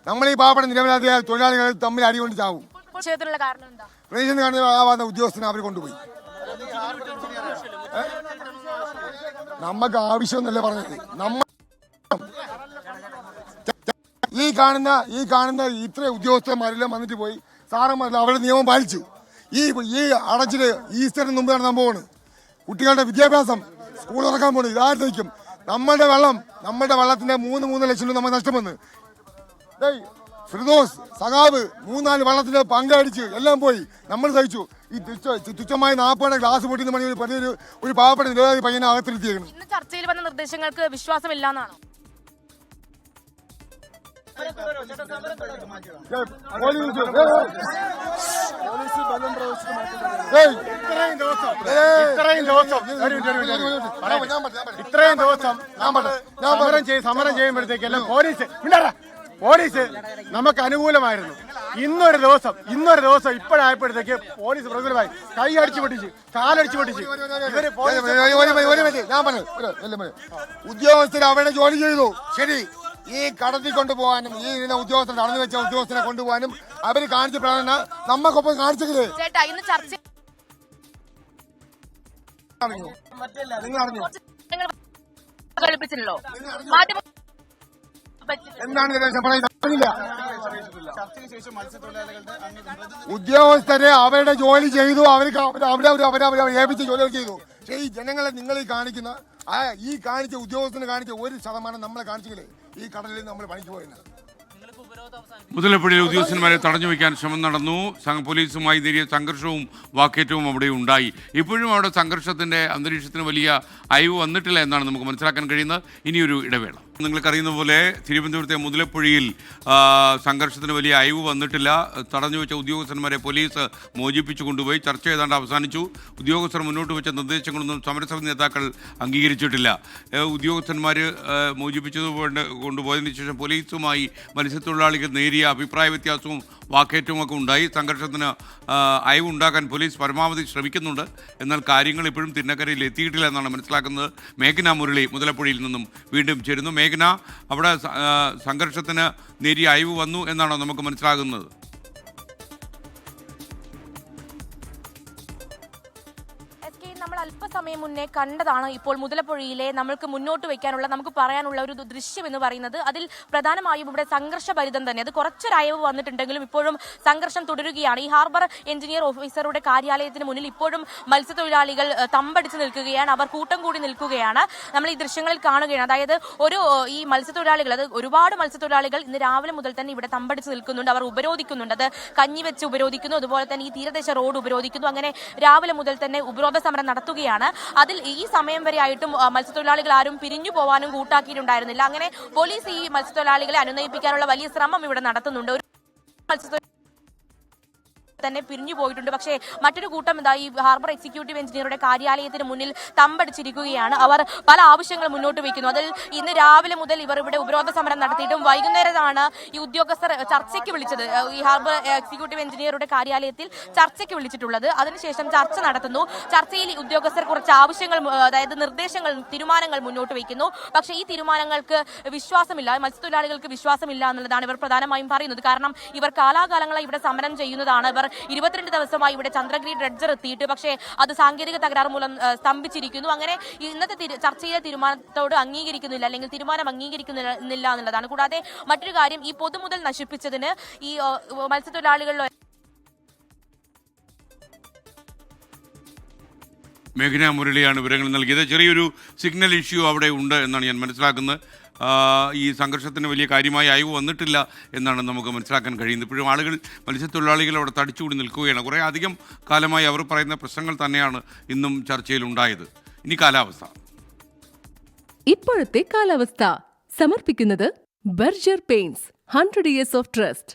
[SPEAKER 19] നമ്മൾ ഈ പാവപ്പെട്ട നിരവധി തൊഴിലാളികൾ തമ്മിൽ അടികൊണ്ട് ചാവും. പ്രദേശത്ത് കാണുന്ന ഉദ്യോഗസ്ഥനെ അവർ കൊണ്ടുപോയി. നമുക്ക് ആവശ്യമൊന്നല്ലേ പറഞ്ഞത്. ഈ കാണുന്ന ഇത്ര ഉദ്യോഗസ്ഥന്മാരെല്ലാം വന്നിട്ട് പോയി, സാറന്മാരെല്ലാം അവരുടെ നിയമം പാലിച്ചു. ഈ അടച്ചിട്ട് ഈസ്റ്ററിന് മുമ്പ് നടന്ന സംഭവമാണ്. കുട്ടികളുടെ വിദ്യാഭ്യാസം, സ്കൂൾ തുറക്കാൻ പോകുന്നത് ഇതായിരിക്കും. നമ്മുടെ വെള്ളത്തിന്റെ 3 ലക്ഷം രൂപ നമുക്ക് നഷ്ടം വന്ന്. ഫിർദോസ് സഖാബ് 3-4 വെള്ളത്തിന്റെ പങ്കടിച്ച് എല്ലാം പോയി. നമ്മൾ സഹിച്ചു. ഈ തുച്ഛമായ 40 ഗ്ലാസ് പൊട്ടിന്ന് മണി ഒരു പാവപ്പെട്ട നിരവധി പയ്യനെ അകത്തിരുത്തിയേക്കണം.
[SPEAKER 17] ഇന്ന് ചർച്ചയിൽ വന്ന നിർദ്ദേശങ്ങൾക്ക് വിശ്വാസമില്ലാന്നാണോ?
[SPEAKER 19] ഇത്രയും ദിവസം സമരം ചെയ്യുമ്പോഴത്തേക്ക് എല്ലാം പോലീസ് നമുക്ക് അനുകൂലമായിരുന്നു. ഇന്നൊരു ദിവസം ഇപ്പോഴായപ്പോഴത്തേക്ക് പോലീസ് പ്രതികൂലമായി. കൈ അടിച്ചു പൊട്ടിച്ച്, കാലടിച്ചു പൊട്ടിച്ച്. ഞാൻ പറഞ്ഞു, ഉദ്യോഗസ്ഥർ അവരുടെ ജോലി ചെയ്തു. ശരി, ഈ കടത്തിക്കൊണ്ടു പോകാനും ഈ ഉദ്യോഗസ്ഥർ നടന്നു വെച്ച ഉദ്യോഗസ്ഥരെ കൊണ്ടുപോകാനും അവര് കാണിച്ച പ്രകടനം നമുക്കൊപ്പം കാണിച്ചെങ്കിലേ. നിങ്ങൾ അറിഞ്ഞു എന്താണ് ഉദ്യോഗസ്ഥരെ അവരുടെ ജോലി ചെയ്തു. അവരെ ഏൽപ്പിച്ച ജോലി ചെയ്തു. പക്ഷേ ഈ ജനങ്ങളെ നിങ്ങൾ കാണിച്ച ഉദ്യോഗസ്ഥന് കാണിച്ച 1% നമ്മളെ കാണിച്ചെങ്കിലേ ഈ കടലിൽ നമ്മൾ പണിക്ക് പോയിരുന്നത്.
[SPEAKER 1] മുതലപ്പുഴയിൽ ഉദ്യോഗസ്ഥന്മാരെ തടഞ്ഞു വയ്ക്കാൻ ശ്രമം നടന്നു. പോലീസുമായി നേരിയ സംഘർഷവും വാക്കേറ്റവും അവിടെ ഉണ്ടായി. ഇപ്പോഴും അവിടെ സംഘർഷത്തിന്റെ അന്തരീക്ഷത്തിന് വലിയ അയവ് വന്നിട്ടില്ല എന്നാണ് നമുക്ക് മനസ്സിലാക്കാൻ കഴിയുന്നത്. ഇനിയൊരു ഇടവേള. നിങ്ങൾക്കറിയുന്ന പോലെ തിരുവനന്തപുരത്തെ മുതലപ്പുഴയിൽ സംഘർഷത്തിന് വലിയ അയവ് വന്നിട്ടില്ല. തടഞ്ഞു വെച്ച ഉദ്യോഗസ്ഥന്മാരെ പോലീസ് മോചിപ്പിച്ചു കൊണ്ടുപോയി. ചർച്ച ഏതാണ്ട് അവസാനിച്ചു. ഉദ്യോഗസ്ഥർ മുന്നോട്ട് വെച്ച നിർദ്ദേശങ്ങളൊന്നും സമരസമിതി നേതാക്കൾ അംഗീകരിച്ചിട്ടില്ല. ഉദ്യോഗസ്ഥന്മാർ മോചിപ്പിച്ചത് കൊണ്ടുപോയതിനു ശേഷം പോലീസുമായി മത്സ്യത്തൊഴിലാളികൾ നേരിയ അഭിപ്രായ വ്യത്യാസവും വാക്കേറ്റവും ഒക്കെ ഉണ്ടായി. സംഘർഷത്തിന് അയവുണ്ടാക്കാൻ പോലീസ് പരമാവധി ശ്രമിക്കുന്നുണ്ട്. എന്നാൽ കാര്യങ്ങൾ ഇപ്പോഴും തിന്നക്കരയിൽ എത്തിയിട്ടില്ല എന്നാണ് മനസ്സിലാക്കുന്നത്. മേഘന മുരളി മുതലപ്പുഴയിൽ നിന്നും വീണ്ടും ചേരുന്നു. മേഘന, അവിടെ സംഘർഷത്തിന് നേരിയ അയവ് വന്നു എന്നാണോ നമുക്ക് മനസ്സിലാകുന്നത്?
[SPEAKER 17] നമ്മൾ അല്പസമയം മുന്നേ കണ്ടതാണ് ഇപ്പോൾ മുതലപ്പുഴയിലെ നമ്മൾക്ക് മുന്നോട്ട് വയ്ക്കാനുള്ള, നമുക്ക് പറയാനുള്ള ഒരു ദൃശ്യം എന്ന് പറയുന്നത്. അതിൽ പ്രധാനമായും ഇവിടെ സംഘർഷഭരിതം തന്നെ. അത് കുറച്ചൊരയവ് വന്നിട്ടുണ്ടെങ്കിലും ഇപ്പോഴും സംഘർഷം തുടരുകയാണ്. ഈ ഹാർബർ എഞ്ചിനീയർ ഓഫീസറുടെ കാര്യാലയത്തിന് മുന്നിൽ ഇപ്പോഴും മത്സ്യത്തൊഴിലാളികൾ തമ്പടിച്ച് നിൽക്കുകയാണ്. അവർ കൂട്ടം കൂടി നിൽക്കുകയാണ്. നമ്മൾ ഈ ദൃശ്യങ്ങളിൽ കാണുകയാണ്. അതായത് ഈ മത്സ്യത്തൊഴിലാളികൾ, അത് ഒരുപാട് മത്സ്യത്തൊഴിലാളികൾ ഇന്ന് രാവിലെ മുതൽ തന്നെ ഇവിടെ തമ്പടിച്ച് നിൽക്കുന്നുണ്ട്. അവർ ഉപരോധിക്കുന്നുണ്ട്. അത് കഞ്ഞി വെച്ച് ഉപരോധിക്കുന്നു, അതുപോലെ തന്നെ ഈ തീരദേശ റോഡ് ഉപരോധിക്കുന്നു. അങ്ങനെ രാവിലെ മുതൽ തന്നെ ഉപരോധ സമരം നടത്തുകയാണ്. അതിൽ ഈ സമയം വരെ ആയിട്ടും മത്സ്യത്തൊഴിലാളികൾ ആരും പിരിഞ്ഞു പോവാനും കൂട്ടാക്കിയിട്ടുണ്ടായിരുന്നില്ല. അങ്ങനെ പോലീസ് ഈ മത്സ്യത്തൊഴിലാളികളെ അനുനയിപ്പിക്കാനുള്ള വലിയ ശ്രമം ഇവിടെ നടത്തുന്നുണ്ട്. ഒരു മത്സ്യത്തൊഴിലാളി തന്നെ പിരിഞ്ഞു പോയിട്ടുണ്ട്. പക്ഷേ മറ്റൊരു കൂട്ടം ഈ ഹാർബർ എക്സിക്യൂട്ടീവ് എഞ്ചിനീയറുടെ കാര്യാലയത്തിന് മുന്നിൽ തമ്പടിച്ചിരിക്കുകയാണ്. അവർ പല ആവശ്യങ്ങൾ മുന്നോട്ട് വയ്ക്കുന്നു. അതിൽ ഇന്ന് രാവിലെ മുതൽ ഇവർ ഇവിടെ ഉപരോധ സമരം നടത്തിയിട്ടും വൈകുന്നേരമാണ് ഈ ഉദ്യോഗസ്ഥർ ചർച്ചയ്ക്ക് വിളിച്ചത്. ഈ ഹാർബർ എക്സിക്യൂട്ടീവ് എഞ്ചിനീയറുടെ കാര്യാലയത്തിൽ ചർച്ചയ്ക്ക് വിളിച്ചിട്ടുള്ളത്. അതിനുശേഷം ചർച്ച നടത്തുന്നു. ചർച്ചയിൽ ഉദ്യോഗസ്ഥർ കുറച്ച് ആവശ്യങ്ങൾ, അതായത് നിർദ്ദേശങ്ങൾ, തീരുമാനങ്ങൾ മുന്നോട്ട് വയ്ക്കുന്നു. പക്ഷേ ഈ തീരുമാനങ്ങൾക്ക് വിശ്വാസമില്ല, മത്സ്യത്തൊഴിലാളികൾക്ക് വിശ്വാസമില്ല എന്നുള്ളതാണ് ഇവർ പ്രധാനമായും പറയുന്നത്. കാരണം ഇവർ കാലാകാലങ്ങളായി ഇവിടെ സമരം ചെയ്യുന്നതാണ്. ഇവർ 22 ദിവസമായി ഇവിടെ ചന്ദ്രഗിരി ഡ്രഡ്ജർ എത്തിയിട്ട്, പക്ഷേ അത് സാങ്കേതിക തകരാർ മൂലം സ്തംഭിച്ചിരിക്കുന്നു. അങ്ങനെ ഇന്നത്തെ ചർച്ചയിലെ തീരുമാനത്തോട് അംഗീകരിക്കുന്നില്ല, അല്ലെങ്കിൽ തീരുമാനം അംഗീകരിക്കുന്നില്ല എന്നുള്ളതാണ്. കൂടാതെ മറ്റൊരു കാര്യം, ഈ പൊതുമുതൽ നശിപ്പിച്ചതിന് ഈ മത്സ്യത്തൊഴിലാളികളിൽ
[SPEAKER 1] മേഘന മുരളിയാണ് വിവരങ്ങൾ നൽകിയത്. ചെറിയൊരു സിഗ്നൽ ഇഷ്യൂ അവിടെ ഉണ്ട് എന്നാണ് ഞാൻ മനസ്സിലാക്കുന്നത്. ഈ സംഘർഷത്തിന് വലിയ കാര്യമായ അയവ് വന്നിട്ടില്ല എന്നാണ് നമുക്ക് മനസ്സിലാക്കാൻ കഴിയുന്നത്. ഇപ്പോഴും ആളുകൾ, മത്സ്യത്തൊഴിലാളികൾ അവിടെ തടിച്ചുകൂടി നിൽക്കുകയാണ്. കുറേ അധികം കാലമായി അവർ പറയുന്ന പ്രശ്നങ്ങൾ തന്നെയാണ് ഇന്നും ചർച്ചയിലുണ്ടായത്. ഇനി കാലാവസ്ഥ.
[SPEAKER 20] ഇപ്പോഴത്തെ കാലാവസ്ഥ സമർപ്പിക്കുന്നത് Berger paints 100 years of trust.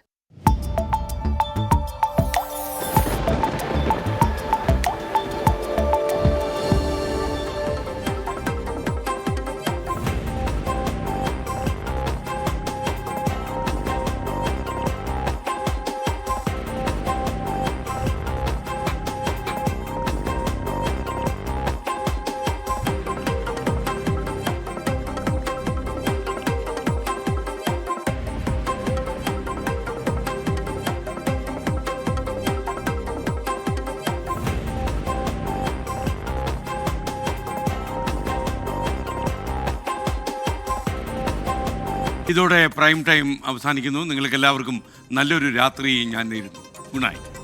[SPEAKER 1] ഇതോടെ പ്രൈം ടൈം അവസാനിക്കുന്നു. നിങ്ങൾക്ക് എല്ലാവർക്കും നല്ലൊരു രാത്രി ഞാൻ നേരുന്നു. Good night.